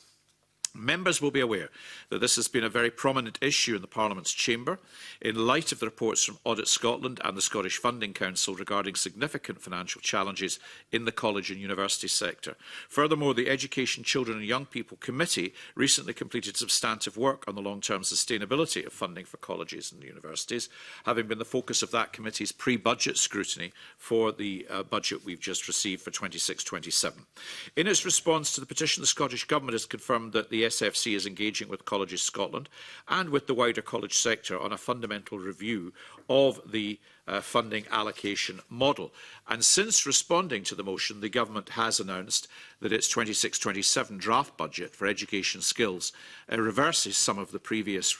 Members will be aware that this has been a very prominent issue in the Parliament's chamber in light of the reports from Audit Scotland and the Scottish Funding Council regarding significant financial challenges in the college and university sector. Furthermore, the Education, Children and Young People Committee recently completed substantive work on the long-term sustainability of funding for colleges and universities, having been the focus of that committee's pre-budget scrutiny for the budget we've just received for 26-27. In its response to the petition, the Scottish Government has confirmed that the SFC is engaging with Colleges Scotland and with the wider college sector on a fundamental review of the funding allocation model. And since responding to the motion, the Government has announced that its 26-27 draft budget for education skills reverses some of the previous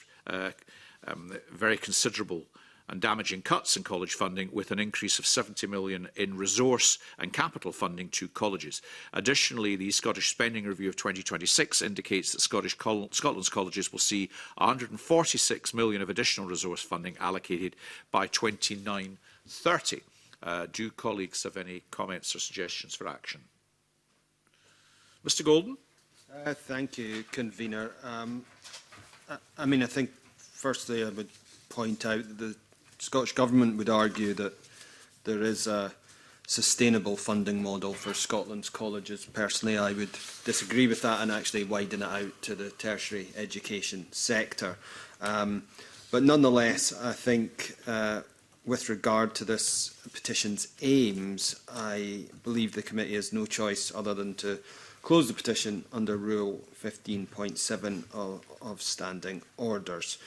very considerable and damaging cuts in college funding, with an increase of 70 million in resource and capital funding to colleges. Additionally, the Scottish Spending Review of 2026 indicates that Scotland's colleges will see 146 million of additional resource funding allocated by 29-30. Do colleagues have any comments or suggestions for action? Mr Golden? Thank you, Convener. I mean, I think firstly I would point out that the Scottish Government would argue that there is a sustainable funding model for Scotland's colleges. Personally, I would disagree with that and actually widen it out to the tertiary education sector. But nonetheless, I think with regard to this petition's aims, I believe the committee has no choice other than to close the petition under Rule 15.7 of Standing Orders.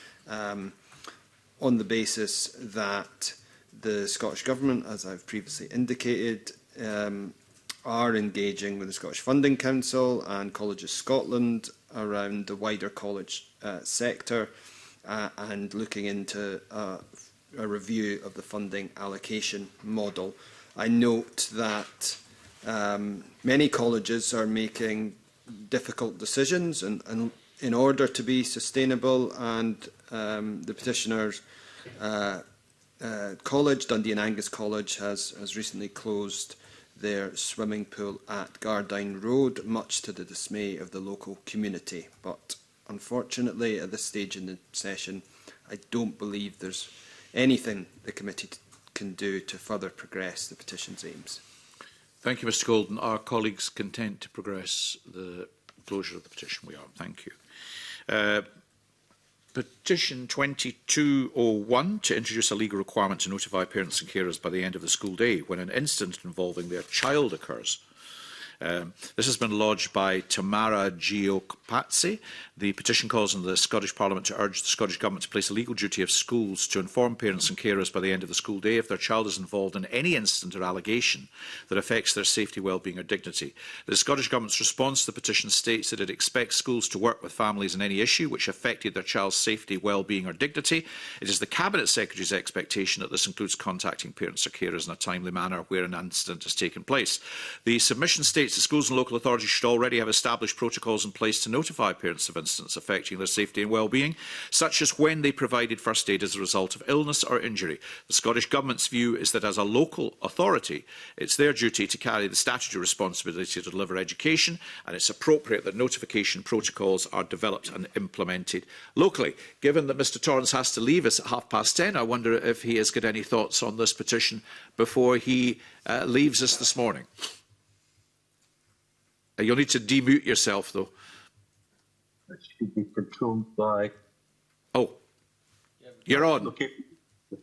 On the basis that the Scottish Government, as I've previously indicated, are engaging with the Scottish Funding Council and Colleges Scotland around the wider college sector and looking into a review of the funding allocation model. I note that many colleges are making difficult decisions and in order to be sustainable, and the petitioner's college, Dundee and Angus College, has recently closed their swimming pool at Gardyne Road, much to the dismay of the local community. But unfortunately, at this stage in the session, I don't believe there's anything the committee can do to further progress the petition's aims. Thank you, Mr Golden. Are colleagues content to progress the closure of the petition? We are. Thank you. Petition 2201 to introduce a legal requirement to notify parents and carers by the end of the school day when an incident involving their child occurs. This has been lodged by Tamara Giocopazzi. The petition calls on the Scottish Parliament to urge the Scottish Government to place a legal duty of schools to inform parents and carers by the end of the school day if their child is involved in any incident or allegation that affects their safety, well-being or dignity. The Scottish Government's response to the petition states that it expects schools to work with families on any issue which affected their child's safety, well-being or dignity. It is the Cabinet Secretary's expectation that this includes contacting parents or carers in a timely manner where an incident has taken place. The submission states that schools and local authorities should already have established protocols in place to notify parents of incidents affecting their safety and well-being, such as when they provided first aid as a result of illness or injury. The Scottish Government's view is that as a local authority, it's their duty to carry the statutory responsibility to deliver education, and it's appropriate that notification protocols are developed and implemented locally. Given that Mr Torrance has to leave us at 10:30, I wonder if he has got any thoughts on this petition before he leaves us this morning. You'll need to demute yourself, though. which should be controlled by... Oh, you're on. Okay.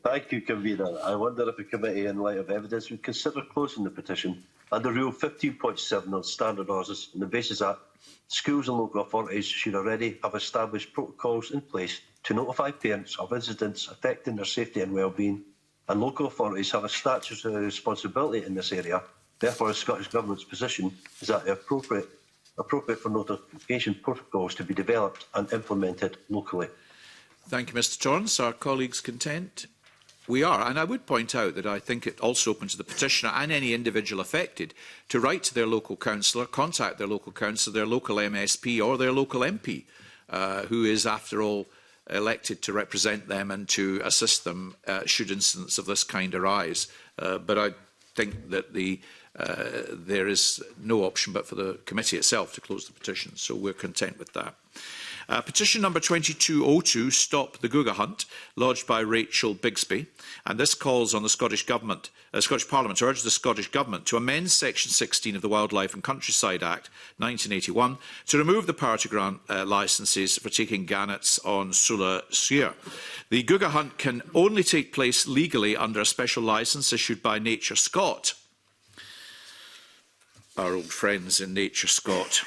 Thank you, Convener. I wonder if the committee, in light of evidence, would consider closing the petition under Rule 15.7 of Standard Orders on the basis that schools and local authorities should already have established protocols in place to notify parents of incidents affecting their safety and well-being, and local authorities have a statutory responsibility in this area. Therefore, the Scottish Government's position is that it is appropriate for notification protocols to be developed and implemented locally. Thank you, Mr Torrance. Are colleagues content? We are, and I would point out that I think it also opens to the petitioner and any individual affected to write to their local councillor, contact their local councillor, their local MSP or their local MP, who is, after all, elected to represent them and to assist them should incidents of this kind arise. But I think that there is no option but for the committee itself to close the petition, so we're content with that. Petition number 2202, Stop the Guga Hunt, lodged by Rachel Bigsby, and this calls on the Scottish Parliament to urge the Scottish Government to amend Section 16 of the Wildlife and Countryside Act 1981 to remove the power to grant licences for taking gannets on Sula Suir. The Guga Hunt can only take place legally under a special licence issued by Nature Scott, our old friends in Nature Scott.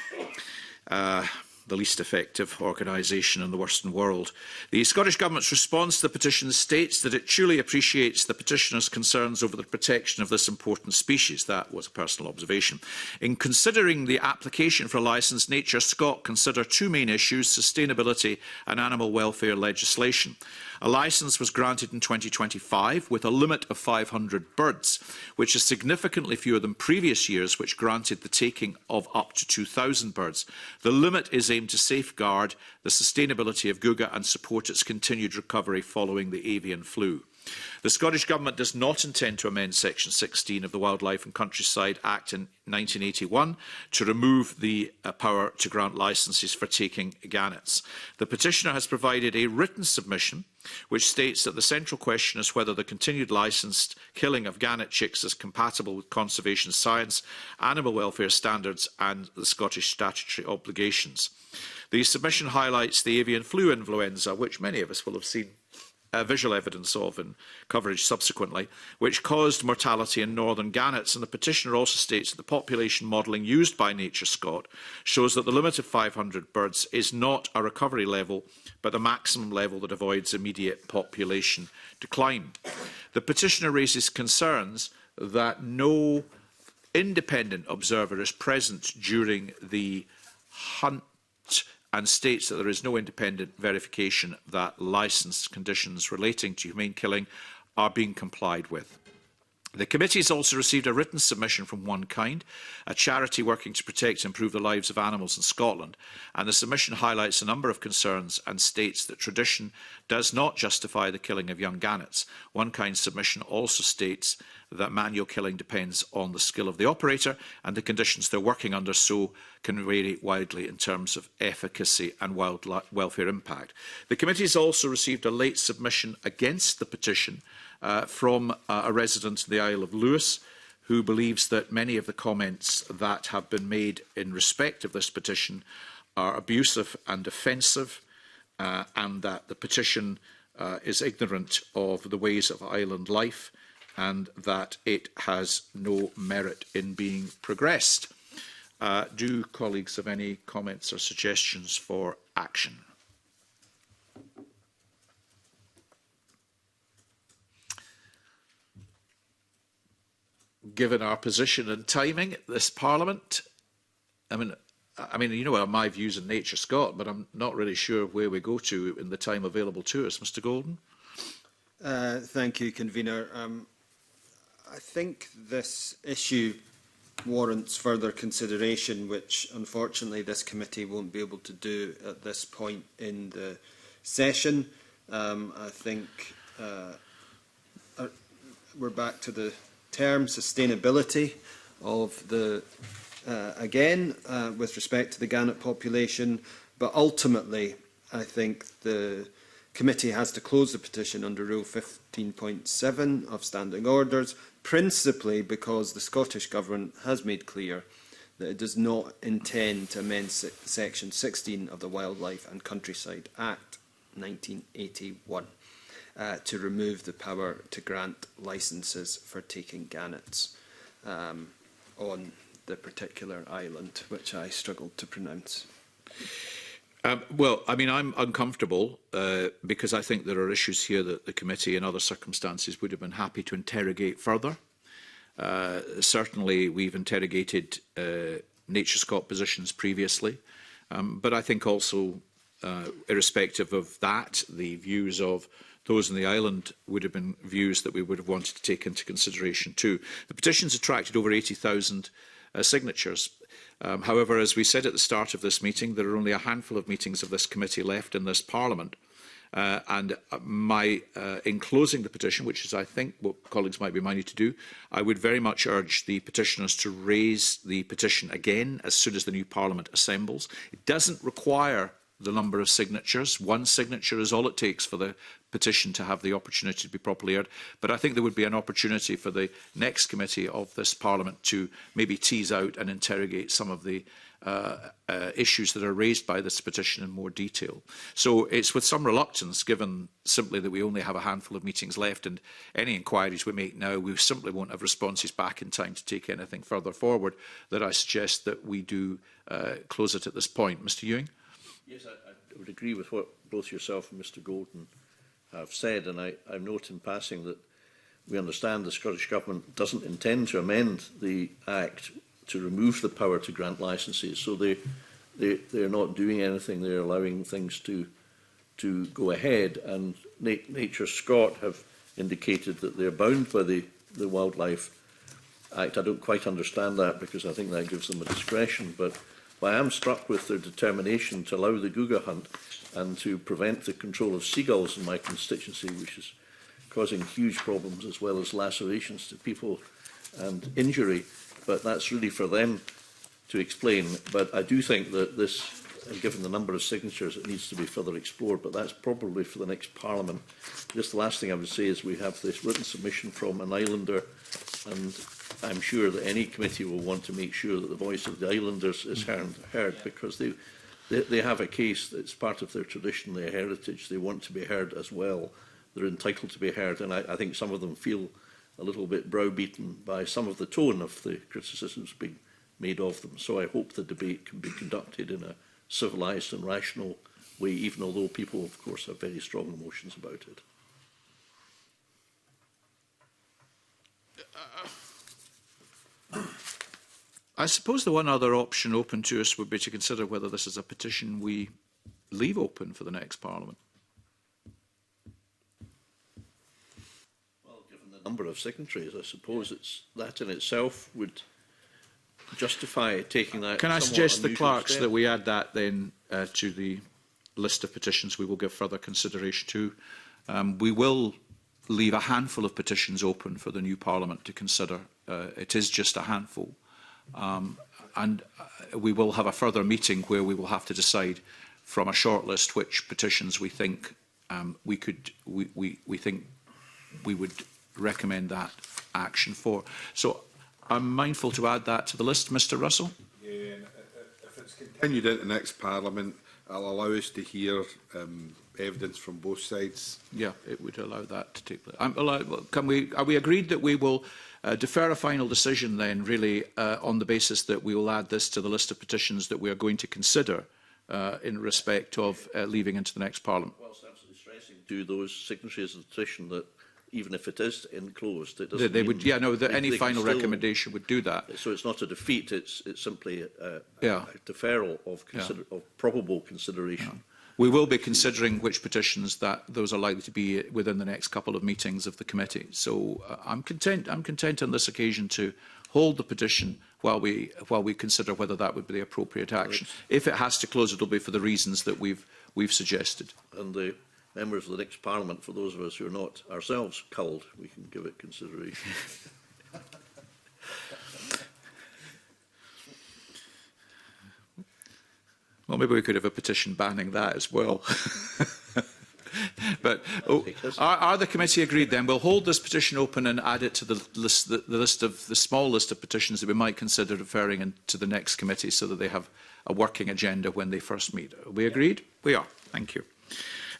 The least effective organisation in the Western world. The Scottish Government's response to the petition states that it truly appreciates the petitioner's concerns over the protection of this important species. That was a personal observation. In considering the application for a licence, Nature Scott consider two main issues: sustainability and animal welfare legislation. A licence was granted in 2025 with a limit of 500 birds, which is significantly fewer than previous years, which granted the taking of up to 2,000 birds. The limit is aimed to safeguard the sustainability of Guga and support its continued recovery following the avian flu. The Scottish Government does not intend to amend Section 16 of the Wildlife and Countryside Act in 1981 to remove the power to grant licences for taking gannets. The petitioner has provided a written submission which states that the central question is whether the continued licensed killing of gannet chicks is compatible with conservation science, animal welfare standards and the Scottish statutory obligations. The submission highlights the avian flu influenza, which many of us will have seen visual evidence of in coverage subsequently, which caused mortality in northern gannets, and the petitioner also states that the population modelling used by Nature Scott shows that the limit of 500 birds is not a recovery level, but a maximum level that avoids immediate population decline. The petitioner raises concerns that no independent observer is present during the hunt and states that there is no independent verification that licence conditions relating to humane killing are being complied with. The committee has also received a written submission from One Kind, a charity working to protect and improve the lives of animals in Scotland, and the submission highlights a number of concerns and states that tradition does not justify the killing of young gannets. One Kind's submission also states that manual killing depends on the skill of the operator and the conditions they're working under, so can vary widely in terms of efficacy and welfare impact. The committee has also received a late submission against the petition from a resident of the Isle of Lewis, who believes that many of the comments that have been made in respect of this petition are abusive and offensive, and that the petition is ignorant of the ways of island life and that it has no merit in being progressed. Do colleagues have any comments or suggestions for action? Given our position and timing at this Parliament, I mean, you know my views on Nature Scott, but I'm not really sure where we go to in the time available to us. Mr Golden? Thank you, Convener. I think this issue warrants further consideration, which unfortunately this committee won't be able to do at this point in the session. I think we're back to the term sustainability of the with respect to the gannet population, but ultimately I think the committee has to close the petition under Rule 15.7 of Standing Orders, principally because the Scottish Government has made clear that it does not intend to amend Section 16 of the Wildlife and Countryside Act 1981 to remove the power to grant licences for taking gannets on the particular island, which I struggled to pronounce. Well, I mean, I'm uncomfortable because I think there are issues here that the committee in other circumstances would have been happy to interrogate further. Certainly, we've interrogated NatureScot positions previously, but I think also, irrespective of that, the views of those on the island would have been views that we would have wanted to take into consideration too. The petitions attracted over 80,000 signatures. However, as we said at the start of this meeting, there are only a handful of meetings of this committee left in this Parliament. In closing the petition, which is, I think, what colleagues might be minded to do, I would very much urge the petitioners to raise the petition again as soon as the new Parliament assembles. It doesn't require the number of signatures. One signature is all it takes for the petition to have the opportunity to be properly heard. But I think there would be an opportunity for the next committee of this Parliament to maybe tease out and interrogate some of the issues that are raised by this petition in more detail. So it's with some reluctance, given simply that we only have a handful of meetings left, and any inquiries we make now, we simply won't have responses back in time to take anything further forward, that I suggest that we do close it at this point. Mr Ewing? Yes, I would agree with what both yourself and Mr Golden have said, and I note in passing that we understand the Scottish Government doesn't intend to amend the Act to remove the power to grant licences, so they're not doing anything. They're allowing things to go ahead, and NatureScot have indicated that they're bound by the Wildlife Act. I don't quite understand that, because I think that gives them a discretion, but I am struck with their determination to allow the Guga hunt and to prevent the control of seagulls in my constituency, which is causing huge problems as well as lacerations to people and injury. But that's really for them to explain. But I do think that this, and given the number of signatures, it needs to be further explored. But that's probably for the next Parliament. Just the last thing I would say is we have this written submission from an islander, and I'm sure that any committee will want to make sure that the voice of the islanders is heard, because they have a case that's part of their tradition, their heritage. They want to be heard as well. They're entitled to be heard, and I think some of them feel a little bit browbeaten by some of the tone of the criticisms being made of them. So I hope the debate can be conducted in a civilised and rational way, even although people, of course, have very strong emotions about it. I suppose the one other option open to us would be to consider whether this is a petition we leave open for the next Parliament. Well, given the number of signatories, I suppose that in itself would justify taking that. Can I suggest to the clerks that we add that then to the list of petitions we will give further consideration to? We will leave a handful of petitions open for the new Parliament to consider. It is just a handful. And we will have a further meeting where we will have to decide from a short list which petitions we think we think we would recommend that action for. So I'm mindful to add that to the list, Mr Russell. Yeah, and if it's continued into the next Parliament, it'll allow us to hear evidence from both sides. Yeah, it would allow that to take place. Are we agreed that we will defer a final decision then, really, on the basis that we will add this to the list of petitions that we are going to consider in respect of leaving into the next Parliament? Whilst absolutely stressing to those signatories of the petition that even if it is enclosed, it doesn't they would, yeah, no, that any they final recommendation would do that. So it's not a defeat, it's simply a deferral of, of probable consideration. Yeah. We will be considering which petitions that those are likely to be within the next couple of meetings of the committee. So I'm content on this occasion to hold the petition while we consider whether that would be the appropriate action. If it has to close, it will be for the reasons that we've suggested. And the members of the next Parliament, for those of us who are not ourselves culled, we can give it consideration. Well, maybe we could have a petition banning that as well. But are the committee agreed then? We'll hold this petition open and add it to the small list of petitions that we might consider referring to the next committee so that they have a working agenda when they first meet. Are we agreed? We are. Thank you.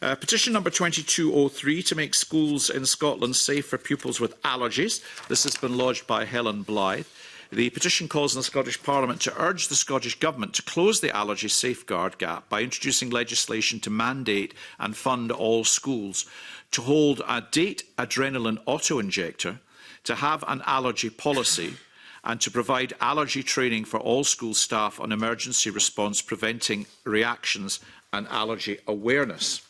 Petition number 2203 to make schools in Scotland safe for pupils with allergies. This has been lodged by Helen Blythe. The petition calls on the Scottish Parliament to urge the Scottish Government to close the allergy safeguard gap by introducing legislation to mandate and fund all schools, to hold a date adrenaline auto-injector, to have an allergy policy, and to provide allergy training for all school staff on emergency response, preventing reactions and allergy awareness.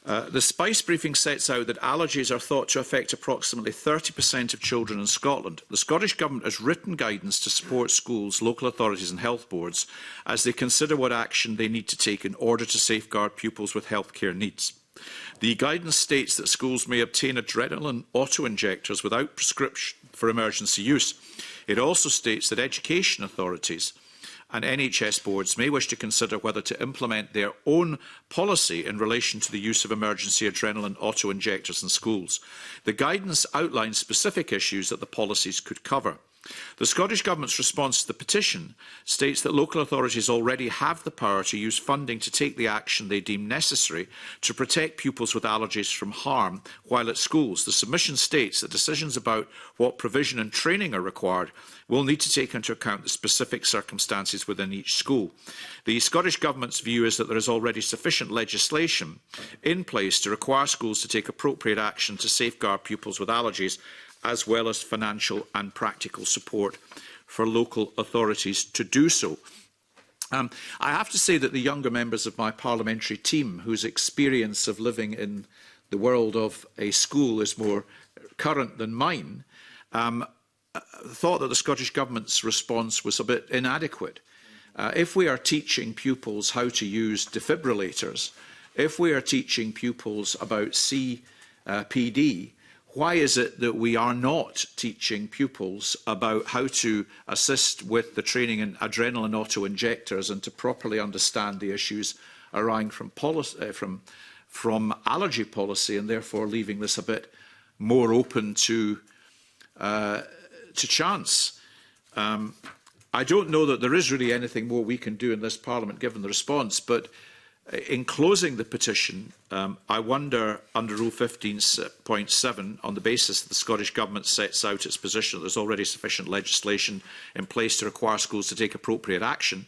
The Spice briefing sets out that allergies are thought to affect approximately 30% of children in Scotland. The Scottish Government has written guidance to support schools, local authorities and health boards as they consider what action they need to take in order to safeguard pupils with healthcare needs. The guidance states that schools may obtain adrenaline auto-injectors without prescription for emergency use. It also states that education authorities and NHS boards may wish to consider whether to implement their own policy in relation to the use of emergency adrenaline auto-injectors in schools. The guidance outlines specific issues that the policies could cover. The Scottish Government's response to the petition states that local authorities already have the power to use funding to take the action they deem necessary to protect pupils with allergies from harm while at schools. The submission states that decisions about what provision and training are required will need to take into account the specific circumstances within each school. The Scottish Government's view is that there is already sufficient legislation in place to require schools to take appropriate action to safeguard pupils with allergies, as well as financial and practical support for local authorities to do so. I have to say that the younger members of my parliamentary team, whose experience of living in the world of a school is more current than mine, thought that the Scottish Government's response was a bit inadequate. If we are teaching pupils how to use defibrillators, if we are teaching pupils about CPD, why is it that we are not teaching pupils about how to assist with the training in adrenaline auto-injectors and to properly understand the issues arising from allergy policy, and therefore leaving this a bit more open to chance? I don't know that there is really anything more we can do in this Parliament given the response, but in closing the petition, I wonder, under Rule 15.7, on the basis that the Scottish Government sets out its position that there is already sufficient legislation in place to require schools to take appropriate action,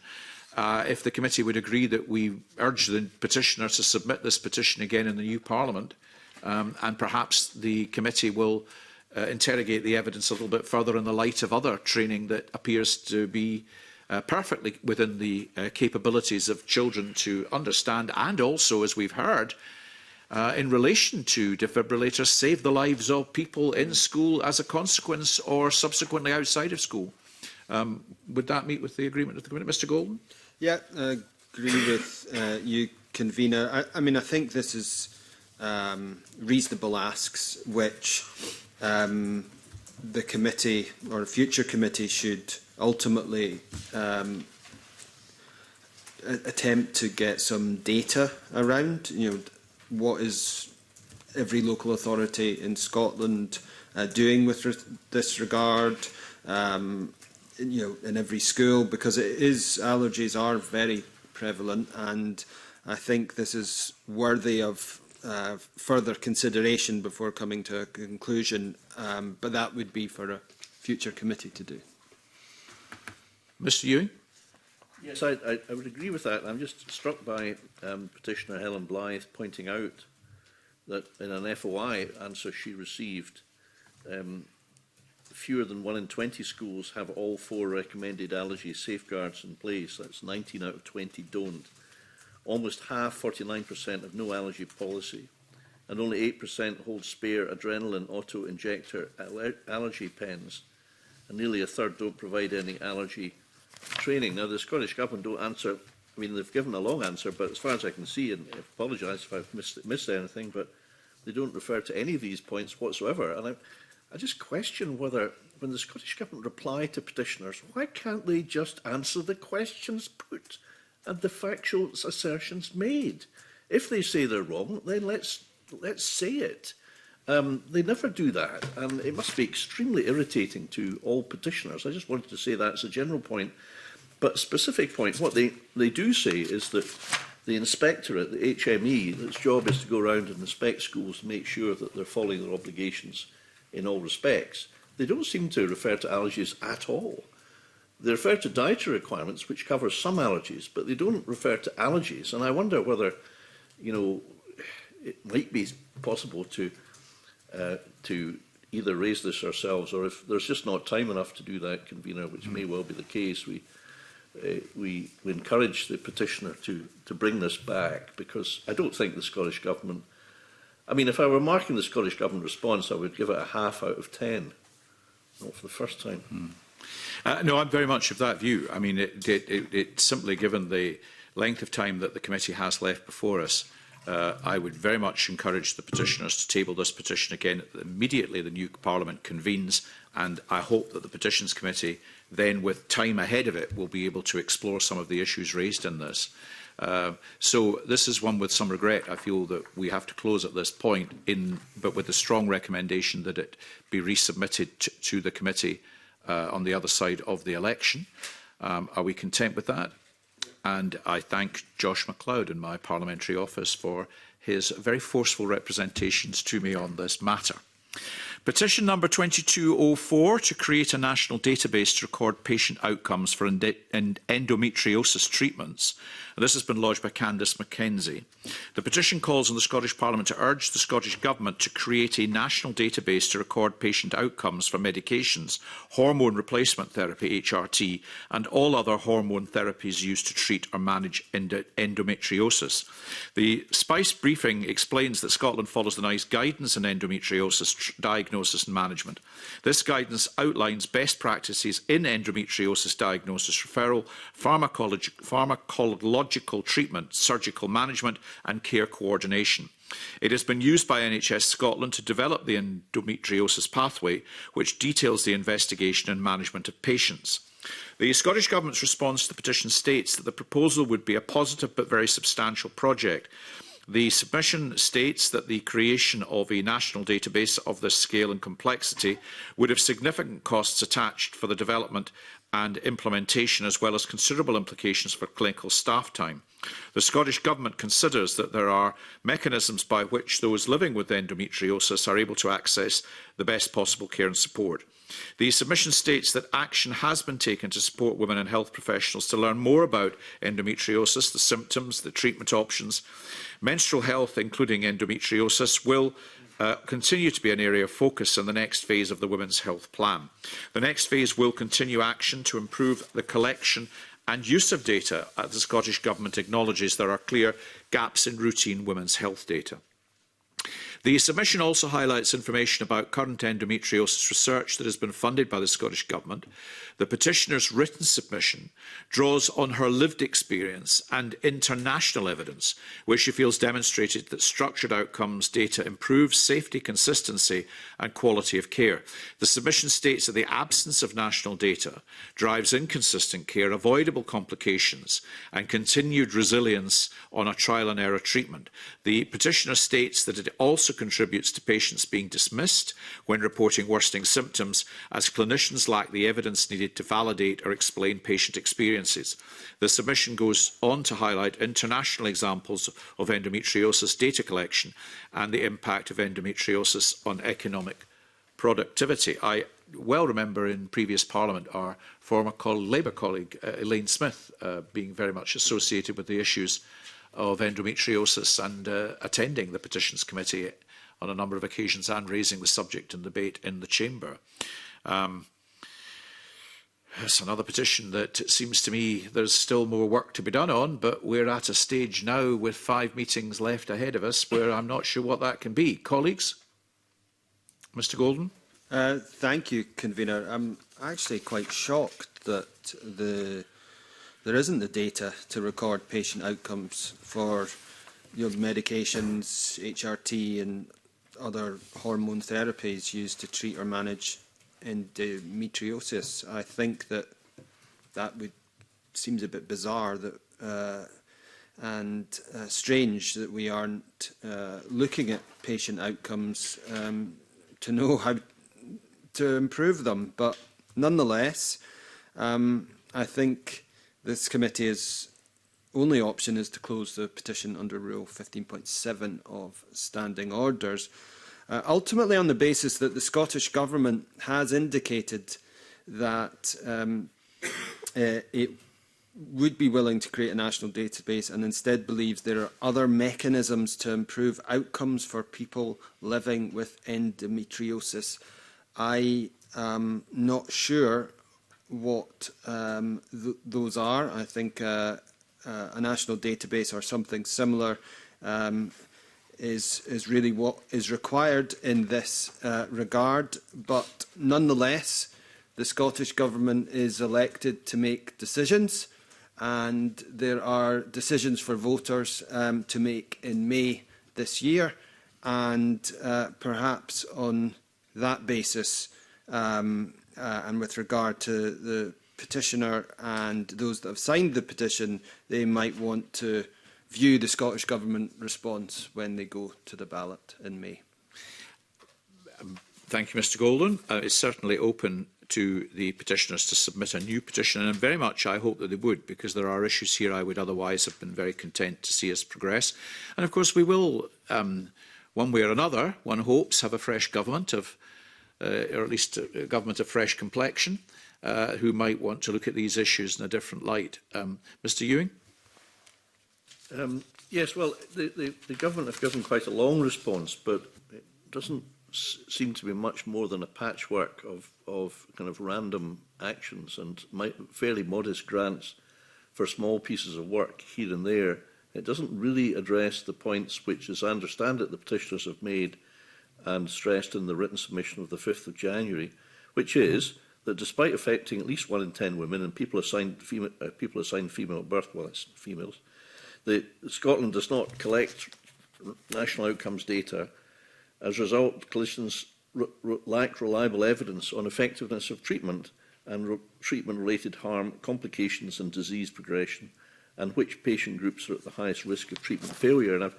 if the committee would agree that we urge the petitioner to submit this petition again in the new Parliament, and perhaps the committee will interrogate the evidence a little bit further in the light of other training that appears to be perfectly within the capabilities of children to understand, and also, as we've heard, in relation to defibrillators, save the lives of people in school as a consequence or subsequently outside of school. Would that meet with the agreement of the committee? Mr Golden? Yeah, I agree with you, Convener. I mean, I think this is reasonable asks which the committee or a future committee should ultimately attempt to get some data around. You know, what is every local authority in Scotland doing with this regard? You know, in every school, because allergies are very prevalent, and I think this is worthy of further consideration before coming to a conclusion. But that would be for a future committee to do. Mr Ewing? Yes, I would agree with that. I'm just struck by Petitioner Helen Blythe pointing out that in an FOI answer she received, fewer than 1 in 20 schools have all 4 recommended allergy safeguards in place. That's 19 out of 20 don't. Almost half, 49%, have no allergy policy, and only 8% hold spare adrenaline auto-injector allergy pens, and nearly a third don't provide any allergy training. Now, the Scottish Government don't answer. I mean, they've given a long answer, but as far as I can see, and I apologise if I've missed anything, but they don't refer to any of these points whatsoever. And I just question whether, when the Scottish Government reply to petitioners, why can't they just answer the questions put? and the factual assertions made. If they say they're wrong, then let's say it. They never do that, and it must be extremely irritating to all petitioners. I just wanted to say that as a general point. But a specific point, what they do say is that the inspectorate, the HME, its job is to go around and inspect schools to make sure that they're following their obligations in all respects. They don't seem to refer to allergies at all. They refer to dietary requirements, which cover some allergies, but they don't refer to allergies. And I wonder whether, you know, it might be possible to either raise this ourselves, or if there's just not time enough to do that, convener, which may well be the case, we encourage the petitioner to bring this back, because I don't think the Scottish Government, I mean, if I were marking the Scottish Government response, I would give it a half out of 10, not for the first time. No, I'm very much of that view. I mean, it simply, given the length of time that the committee has left before us, I would very much encourage the petitioners to table this petition again immediately the new Parliament convenes, and I hope that the Petitions Committee then, with time ahead of it, will be able to explore some of the issues raised in this. So this is one with some regret. I feel that we have to close at this point, but with a strong recommendation that it be resubmitted to the committee on the other side of the election. Are we content with that? And I thank Josh MacLeod in my parliamentary office for his very forceful representations to me on this matter. Petition number 2204 to create a national database to record patient outcomes for endometriosis treatments. This has been lodged by Candice Mackenzie. The petition calls on the Scottish Parliament to urge the Scottish Government to create a national database to record patient outcomes for medications, hormone replacement therapy, HRT, and all other hormone therapies used to treat or manage endometriosis. The SPICE briefing explains that Scotland follows the NICE guidance on endometriosis diagnosis and management. This guidance outlines best practices in endometriosis diagnosis, referral, pharmacological treatment, surgical management and care coordination. It has been used by NHS Scotland to develop the endometriosis pathway, which details the investigation and management of patients. The Scottish Government's response to the petition states that the proposal would be a positive but very substantial project. The submission states that the creation of a national database of this scale and complexity would have significant costs attached for the development and implementation, as well as considerable implications for clinical staff time. The Scottish Government considers that there are mechanisms by which those living with endometriosis are able to access the best possible care and support. The submission states that action has been taken to support women and health professionals to learn more about endometriosis, the symptoms, the treatment options. Menstrual health, including endometriosis, will continue to be an area of focus in the next phase of the Women's Health Plan. The next phase will continue action to improve the collection and use of data, as the Scottish Government acknowledges there are clear gaps in routine women's health data. The submission also highlights information about current endometriosis research that has been funded by the Scottish Government. The petitioner's written submission draws on her lived experience and international evidence, which she feels demonstrated that structured outcomes data improves safety, consistency and quality of care. The submission states that the absence of national data drives inconsistent care, avoidable complications and continued resilience on a trial and error treatment. The petitioner states that it also contributes to patients being dismissed when reporting worsening symptoms, as clinicians lack the evidence needed to validate or explain patient experiences. The submission goes on to highlight international examples of endometriosis data collection and the impact of endometriosis on economic productivity. I well remember in previous Parliament our former Labour colleague Elaine Smith being very much associated with the issues of endometriosis and attending the Petitions Committee on a number of occasions and raising the subject in debate in the Chamber. It's another petition that it seems to me there's still more work to be done on, but we're at a stage now with 5 meetings left ahead of us where I'm not sure what that can be. Colleagues? Mr Golden? Thank you, Convener. I'm actually quite shocked that there isn't the data to record patient outcomes for your medications, HRT and other hormone therapies used to treat or manage endometriosis. I think that would seems a bit bizarre that strange that we aren't looking at patient outcomes to know how to improve them. But nonetheless, I think this committee's only option is to close the petition under Rule 15.7 of Standing Orders, ultimately on the basis that the Scottish Government has indicated that it would be willing to create a national database and instead believes there are other mechanisms to improve outcomes for people living with endometriosis. I am not sure what those are. I think a national database or something similar is really what is required in this regard. But nonetheless, the Scottish Government is elected to make decisions, and there are decisions for voters to make in May this year. And perhaps on that basis, and with regard to the petitioner and those that have signed the petition, they might want to view the Scottish Government response when they go to the ballot in May. Thank you, Mr Golden. It's certainly open to the petitioners to submit a new petition, and very much I hope that they would, because there are issues here I would otherwise have been very content to see us progress. And of course we will, one way or another, one hopes, have a fresh government of, or at least a government of fresh complexion, who might want to look at these issues in a different light. Mr Ewing? Yes, well, the government have given quite a long response, but it doesn't seem to be much more than a patchwork of kind of random actions and fairly modest grants for small pieces of work here and there. It doesn't really address the points which, as I understand it, the petitioners have made and stressed in the written submission of the 5th of January, which is that despite affecting at least 1 in 10 women and people assigned female at birth, well, it's females, Scotland does not collect national outcomes data. As a result, clinicians lack reliable evidence on effectiveness of treatment and treatment-related harm, complications and disease progression, and which patient groups are at the highest risk of treatment failure. And I've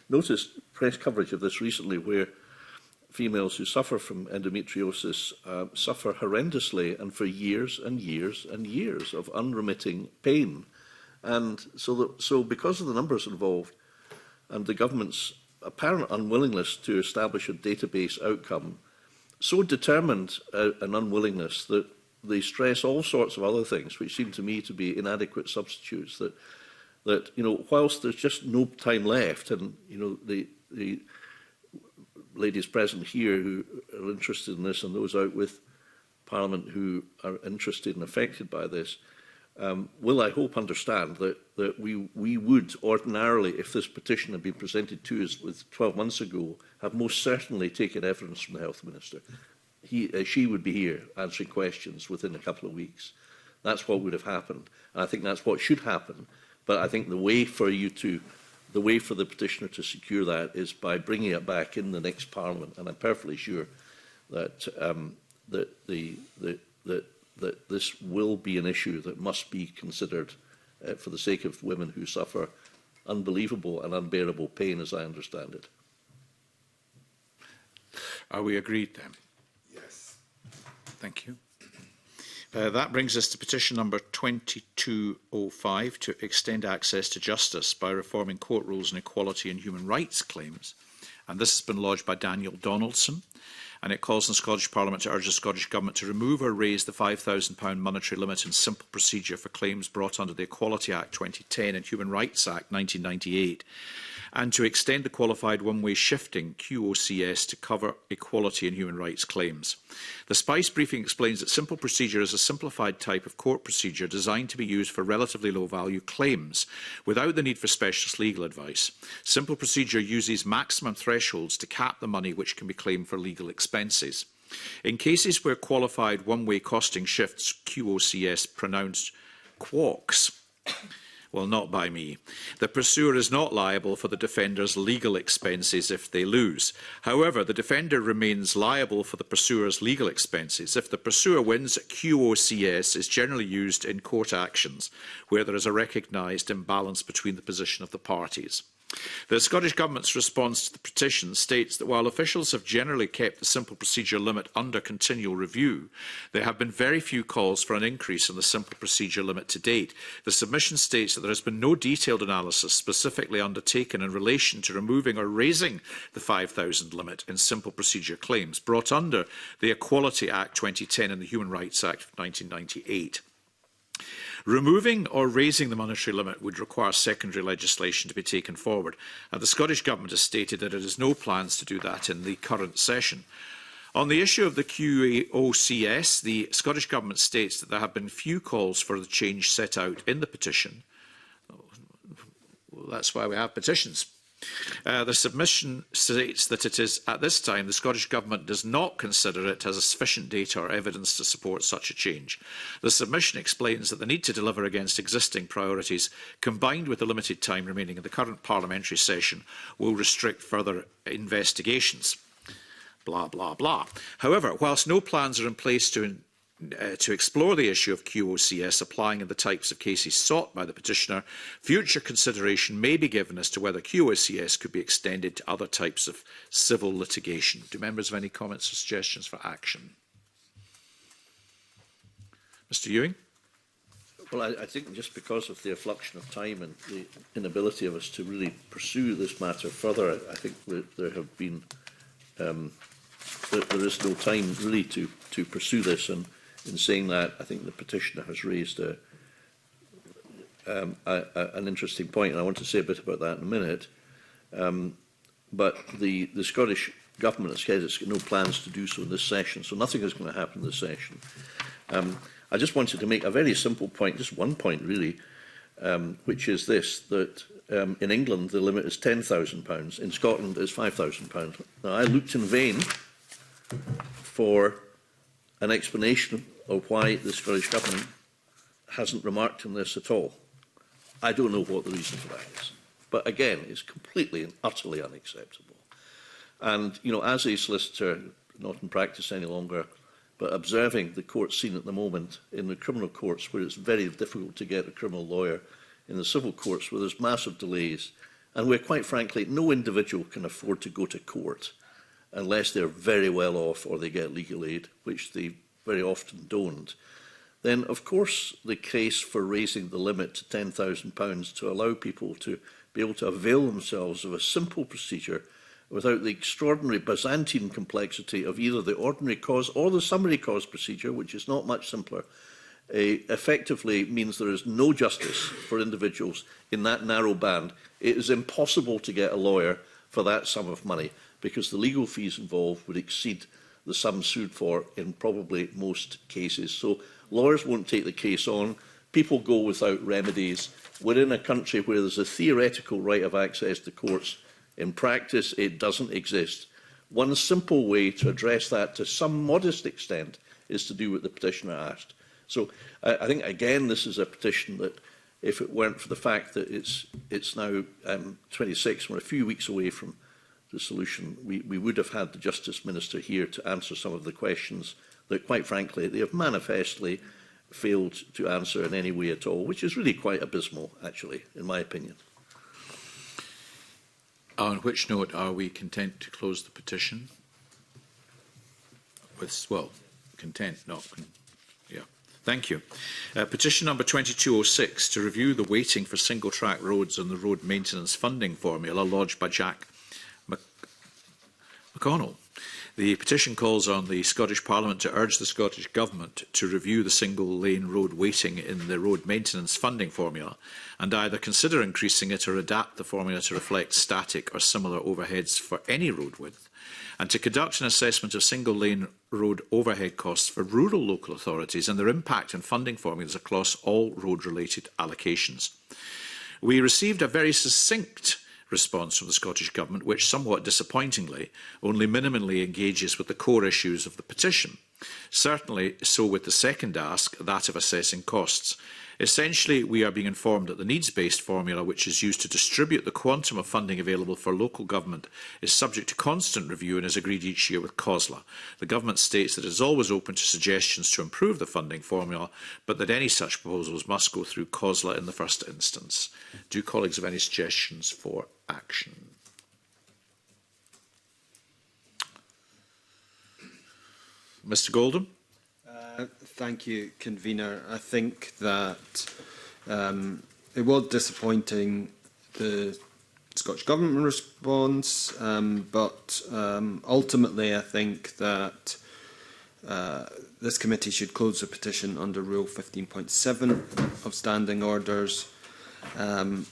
noticed press coverage of this recently where females who suffer from endometriosis suffer horrendously and for years and years and years of unremitting pain. And so because of the numbers involved and the government's apparent unwillingness to establish a database outcome, so determined an unwillingness that they stress all sorts of other things which seem to me to be inadequate substitutes, that you know, whilst there's just no time left, and you know, the ladies present here who are interested in this and those out with Parliament who are interested and affected by this, will, I hope, understand that we would ordinarily, if this petition had been presented to us with 12 months ago, have most certainly taken evidence from the Health Minister. She would be here answering questions within a couple of weeks. That's what would have happened. And I think that's what should happen. But I think the way for the petitioner to secure that is by bringing it back in the next Parliament. And I'm perfectly sure that that this will be an issue that must be considered for the sake of women who suffer unbelievable and unbearable pain, as I understand it. Are we agreed then? Yes. Thank you. That brings us to petition number 2205 to extend access to justice by reforming court rules on equality and human rights claims. And this has been lodged by Daniel Donaldson. And it calls on the Scottish Parliament to urge the Scottish Government to remove or raise the £5,000 monetary limit and simple procedure for claims brought under the Equality Act 2010 and Human Rights Act 1998, and to extend the qualified one-way shifting QOCS to cover equality and human rights claims. The Spice briefing explains that simple procedure is a simplified type of court procedure designed to be used for relatively low-value claims without the need for specialist legal advice. Simple procedure uses maximum thresholds to cap the money which can be claimed for legal expenses. In cases where qualified one-way costing shifts, QOCS pronounced QOCS, Well, not by me. The pursuer is not liable for the defender's legal expenses if they lose. However, the defender remains liable for the pursuer's legal expenses if the pursuer wins. QOCS is generally used in court actions where there is a recognised imbalance between the position of the parties. The Scottish Government's response to the petition states that while officials have generally kept the simple procedure limit under continual review, there have been very few calls for an increase in the simple procedure limit to date. The submission states that there has been no detailed analysis specifically undertaken in relation to removing or raising the £5,000 limit in simple procedure claims brought under the Equality Act 2010 and the Human Rights Act of 1998. Removing or raising the monetary limit would require secondary legislation to be taken forward, and the Scottish Government has stated that it has no plans to do that in the current session. On the issue of the QOCS, the Scottish Government states that there have been few calls for the change set out in the petition. Well, that's why we have petitions. The submission states that it is, at this time, the Scottish Government does not consider it has sufficient data or evidence to support such a change. The submission explains that the need to deliver against existing priorities, combined with the limited time remaining in the current parliamentary session, will restrict further investigations. Blah, blah, blah. However, whilst no plans are in place to explore the issue of QOCS applying in the types of cases sought by the petitioner, future consideration may be given as to whether QOCS could be extended to other types of civil litigation. Do members have any comments or suggestions for action? Mr Ewing? Well, I think just because of the affluction of time and the inability of us to really pursue this matter further, I think that there have been there is no time really to pursue this. And in saying that, I think the petitioner has raised an interesting point, and I want to say a bit about that in a minute. But the Scottish Government has said it's got no plans to do so in this session, so nothing is going to happen in this session. I just wanted to make a very simple point, just one point really, which is this, that in England the limit is £10,000, in Scotland it's £5,000. Now, I looked in vain for an explanation of why the Scottish Government hasn't remarked on this at all. I don't know what the reason for that is. But again, it's completely and utterly unacceptable. And, you know, as a solicitor, not in practice any longer, but observing the court scene at the moment in the criminal courts where it's very difficult to get a criminal lawyer, in the civil courts where there's massive delays, and where, quite frankly, no individual can afford to go to court unless they're very well off or they get legal aid, which they very often don't, then of course the case for raising the limit to £10,000 to allow people to be able to avail themselves of a simple procedure without the extraordinary Byzantine complexity of either the ordinary cause or the summary cause procedure, which is not much simpler, effectively means there is no justice for individuals in that narrow band. It is impossible to get a lawyer for that sum of money because the legal fees involved would exceed the sum sued for in probably most cases. So lawyers won't take the case on. People go without remedies. We're in a country where there's a theoretical right of access to courts. In practice, it doesn't exist. One simple way to address that to some modest extent is to do what the petitioner asked. So I think, again, this is a petition that, if it weren't for the fact that it's now 26, we're a few weeks away from the solution, we would have had the Justice Minister here to answer some of the questions that, quite frankly, they have manifestly failed to answer in any way at all, which is really quite abysmal, actually, in my opinion. On which note are we content to close the petition? With, well, content, not... yeah. Thank you. Petition number 2206 to review the weighting for single-track roads and the road maintenance funding formula lodged by Jack McConnell. The petition calls on the Scottish Parliament to urge the Scottish Government to review the single-lane road weighting in the road maintenance funding formula and either consider increasing it or adapt the formula to reflect static or similar overheads for any road width, and to conduct an assessment of single-lane road overhead costs for rural local authorities and their impact on funding formulas across all road-related allocations. We received a very succinct response from the Scottish Government, which somewhat disappointingly only minimally engages with the core issues of the petition. Certainly so with the second ask, that of assessing costs. Essentially, we are being informed that the needs-based formula, which is used to distribute the quantum of funding available for local government, is subject to constant review and is agreed each year with COSLA. The government states that it is always open to suggestions to improve the funding formula, but that any such proposals must go through COSLA in the first instance. Do colleagues have any suggestions for action? Mr. Goldham? Thank you, Convener. I think that it was disappointing, the Scottish Government response, but ultimately I think that this committee should close the petition under Rule 15.7 of Standing Orders on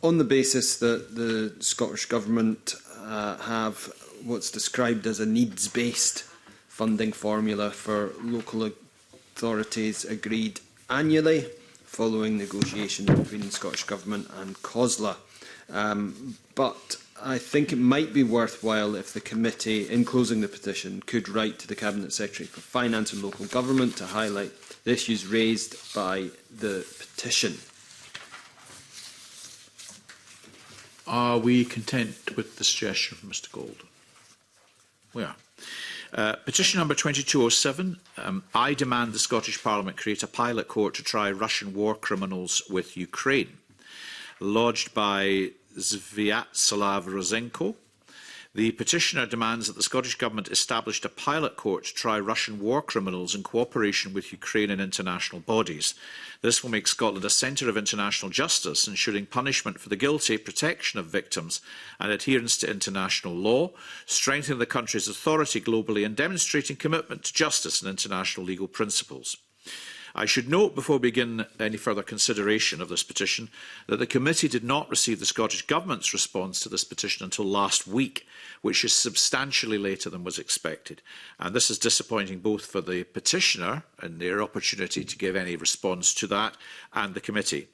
the basis that the Scottish Government have what's described as a needs-based funding formula for local authorities agreed annually following negotiation between the Scottish Government and COSLA. But I think it might be worthwhile if the committee, in closing the petition, could write to the Cabinet Secretary for Finance and Local Government to highlight the issues raised by the petition. Are we content with the suggestion from Mr. Gold? We are. Petition number 2207. I demand the Scottish Parliament create a pilot court to try Russian war criminals with Ukraine. Lodged by Sviatoslav Rozenko. The petitioner demands that the Scottish Government establish a pilot court to try Russian war criminals in cooperation with Ukrainian international bodies. This will make Scotland a centre of international justice, ensuring punishment for the guilty, protection of victims and adherence to international law, strengthening the country's authority globally and demonstrating commitment to justice and international legal principles. I should note, before we begin any further consideration of this petition, that the committee did not receive the Scottish Government's response to this petition until last week, which is substantially later than was expected. And this is disappointing both for the petitioner and their opportunity to give any response to that and the committee.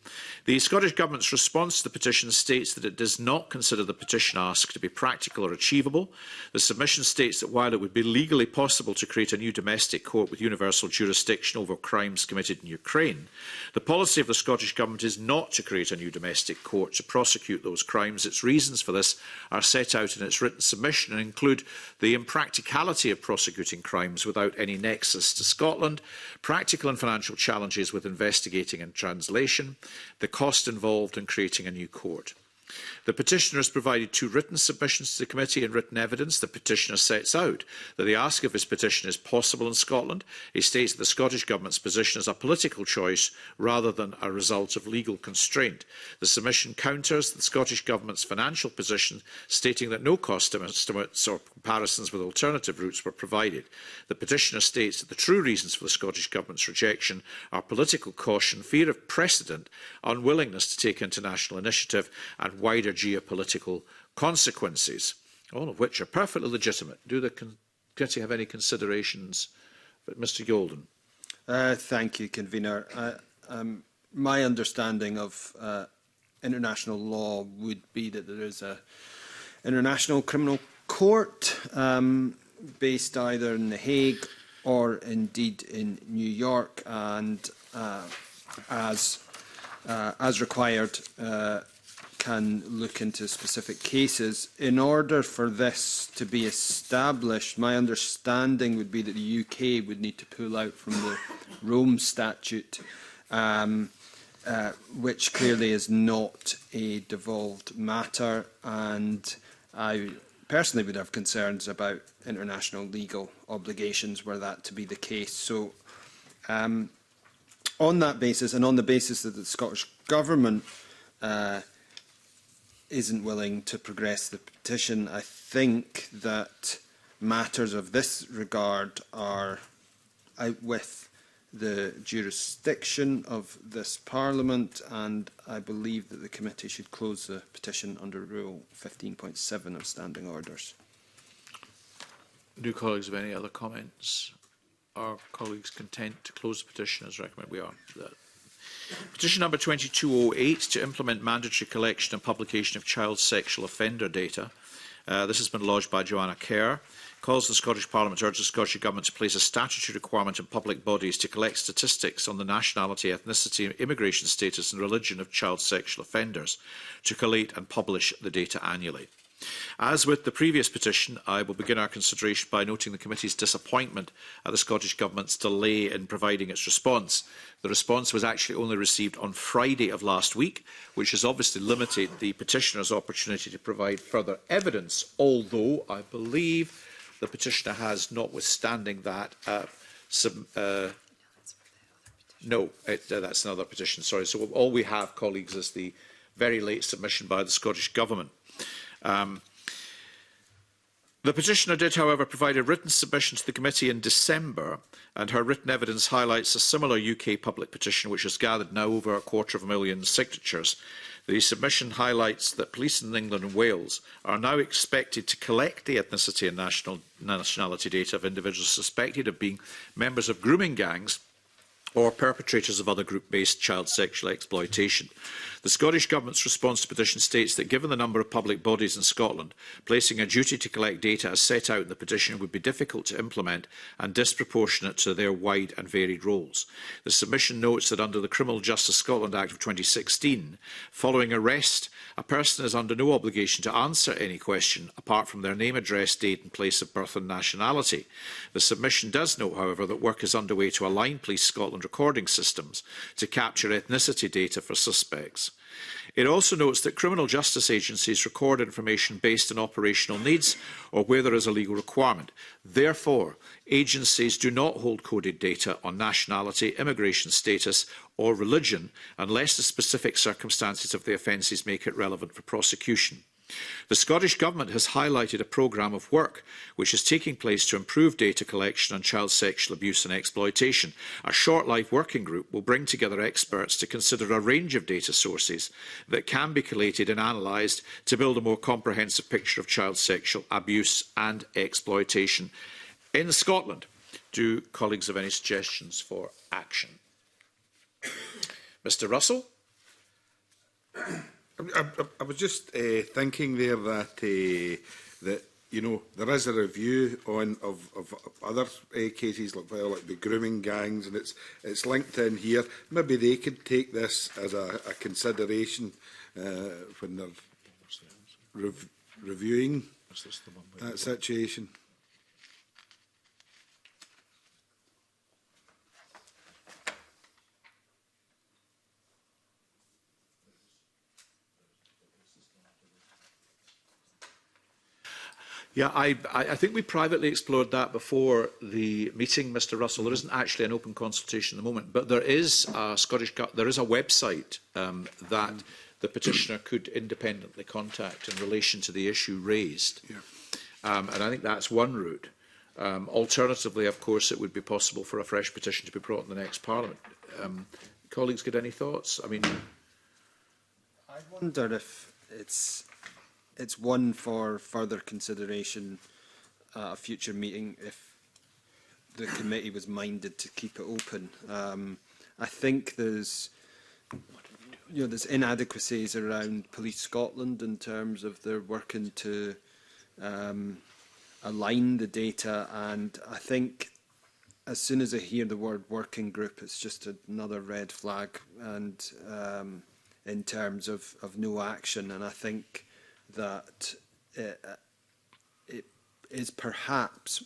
The Scottish Government's response to the petition states that it does not consider the petition asked to be practical or achievable. The submission states that while it would be legally possible to create a new domestic court with universal jurisdiction over crimes committed in Ukraine, the policy of the Scottish Government is not to create a new domestic court to prosecute those crimes. Its reasons for this are set out in its written submission and include the impracticality of prosecuting crimes without any nexus to Scotland, practical and financial challenges with investigating and translation, the cost involved in creating a new court. The petitioner has provided 2 written submissions to the committee and written evidence. The petitioner sets out that the ask of his petition is possible in Scotland. He states that the Scottish Government's position is a political choice rather than a result of legal constraint. The submission counters the Scottish Government's financial position, stating that no cost estimates or comparisons with alternative routes were provided. The petitioner states that the true reasons for the Scottish Government's rejection are political caution, fear of precedent, unwillingness to take international initiative and wider geopolitical consequences, all of which are perfectly legitimate. Do the committee have any considerations? But Mr. Golden. Thank you, Convener. My understanding of international law would be that there is an international criminal court based either in The Hague or indeed in New York, and as required, can look into specific cases. In order for this to be established, my understanding would be that the UK would need to pull out from the Rome Statute, which clearly is not a devolved matter, and I personally would have concerns about international legal obligations were that to be the case. So on that basis, and on the basis that the Scottish Government isn't willing to progress the petition, I think that matters of this regard are out with the jurisdiction of this Parliament, and I believe that the committee should close the petition under Rule 15.7 of Standing Orders. Do colleagues have any other comments? Are colleagues content to close the petition as recommended? We are. Petition number 2208 to implement mandatory collection and publication of child sexual offender data. This has been lodged by Joanna Kerr. calls the Scottish Parliament to urge the Scottish Government to place a statutory requirement on public bodies to collect statistics on the nationality, ethnicity, immigration status and religion of child sexual offenders, to collate and publish the data annually. As with the previous petition, I will begin our consideration by noting the committee's disappointment at the Scottish Government's delay in providing its response. The response was actually only received on Friday of last week, which has obviously limited the petitioner's opportunity to provide further evidence, although I believe the petitioner has, notwithstanding that, no, that's another petition, sorry. So all we have, colleagues, is the very late submission by the Scottish Government. The petitioner did, however, provide a written submission to the committee in December, and her written evidence highlights a similar UK public petition which has gathered now over 250,000 signatures. The submission highlights that police in England and Wales are now expected to collect the ethnicity and nationality data of individuals suspected of being members of grooming gangs or perpetrators of other group-based child sexual exploitation. The Scottish Government's response to the petition states that given the number of public bodies in Scotland, placing a duty to collect data as set out in the petition would be difficult to implement and disproportionate to their wide and varied roles. The submission notes that under the Criminal Justice Scotland Act of 2016, following arrest, a person is under no obligation to answer any question apart from their name, address, date and place of birth and nationality. The submission does note, however, that work is underway to align Police Scotland recording systems to capture ethnicity data for suspects. It also notes that criminal justice agencies record information based on operational needs or where there is a legal requirement. Therefore, agencies do not hold coded data on nationality, immigration status or religion unless the specific circumstances of the offences make it relevant for prosecution. The Scottish Government has highlighted a programme of work which is taking place to improve data collection on child sexual abuse and exploitation. A short-life working group will bring together experts to consider a range of data sources that can be collated and analysed to build a more comprehensive picture of child sexual abuse and exploitation in Scotland. Do colleagues have any suggestions for action? Mr Russell? I was just thinking there that that there is a review of other cases like the grooming gangs, and it's linked in here. Maybe they could take this as a consideration when they're reviewing that situation. Yeah, I think we privately explored that before the meeting, Mr Russell. There isn't actually an open consultation at the moment, but there is a website that the petitioner could independently contact in relation to the issue raised. Yeah. And I think that's one route. Alternatively, of course, it would be possible for a fresh petition to be brought in the next Parliament. Colleagues, get any thoughts? I mean, I wonder if it's one for further consideration at a future meeting if the committee was minded to keep it open. I think there's inadequacies around Police Scotland in terms of their working to align the data, and I think as soon as I hear the word working group, it's just another red flag, and in terms of no action. And I think that it is perhaps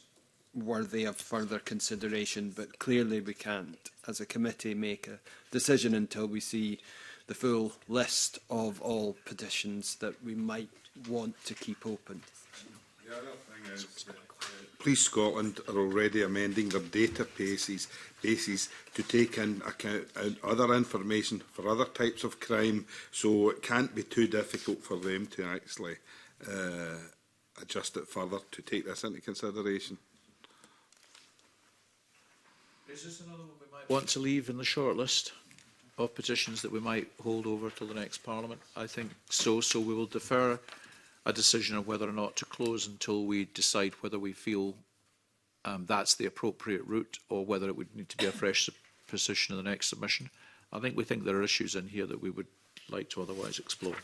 worthy of further consideration, but clearly we can't, as a committee, make a decision until we see the full list of all petitions that we might want to keep open. The other thing is that Police Scotland are already amending their databases to take in account other information for other types of crime, so it can't be too difficult for them to actually adjust it further to take this into consideration. Is this another one we might want to leave in the short list of petitions that we might hold over till the next Parliament? I think so. So we will defer a decision of whether or not to close until we decide whether we feel that's the appropriate route or whether it would need to be a fresh position in the next submission. I think we think there are issues in here that we would like to otherwise explore.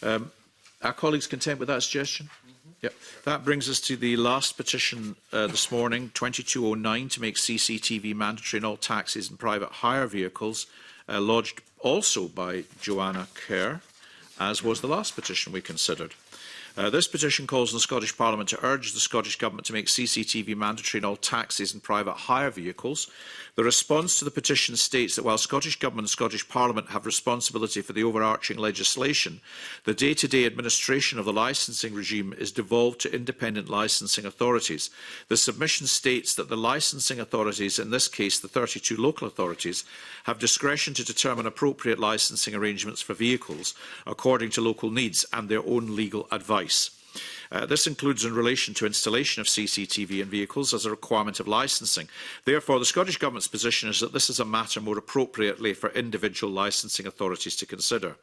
Are colleagues content with that suggestion? Mm-hmm. Yep. That brings us to the last petition this morning, 2209, to make CCTV mandatory in all taxis and private hire vehicles, lodged also by Joanna Kerr, as was the last petition we considered. This petition calls on the Scottish Parliament to urge the Scottish Government to make CCTV mandatory in all taxis and private hire vehicles. The response to the petition states that while Scottish Government and Scottish Parliament have responsibility for the overarching legislation, the day-to-day administration of the licensing regime is devolved to independent licensing authorities. The submission states that the licensing authorities, in this case the 32 local authorities, have discretion to determine appropriate licensing arrangements for vehicles according to local needs and their own legal advice. This includes in relation to installation of CCTV in vehicles as a requirement of licensing. Therefore, the Scottish Government's position is that this is a matter more appropriately for individual licensing authorities to consider.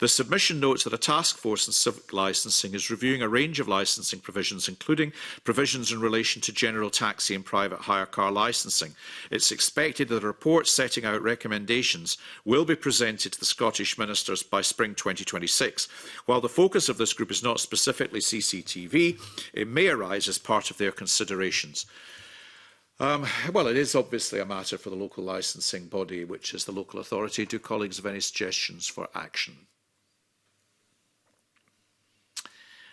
The submission notes that a task force in civic licensing is reviewing a range of licensing provisions, including provisions in relation to general taxi and private hire car licensing. It's expected that a report setting out recommendations will be presented to the Scottish Ministers by spring 2026. While the focus of this group is not specifically CCTV, it may arise as part of their considerations. Well, it is obviously a matter for the local licensing body, which is the local authority. Do colleagues have any suggestions for action?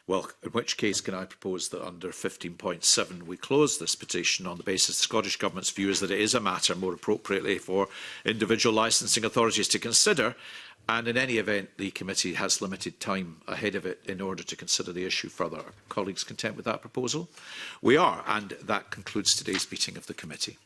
Well, in which case can I propose that under 15.7 we close this petition on the basis the Scottish Government's view is that it is a matter more appropriately for individual licensing authorities to consider, and in any event the committee has limited time ahead of it in order to consider the issue further. Are colleagues content with that proposal? We are, and that concludes today's meeting of the committee.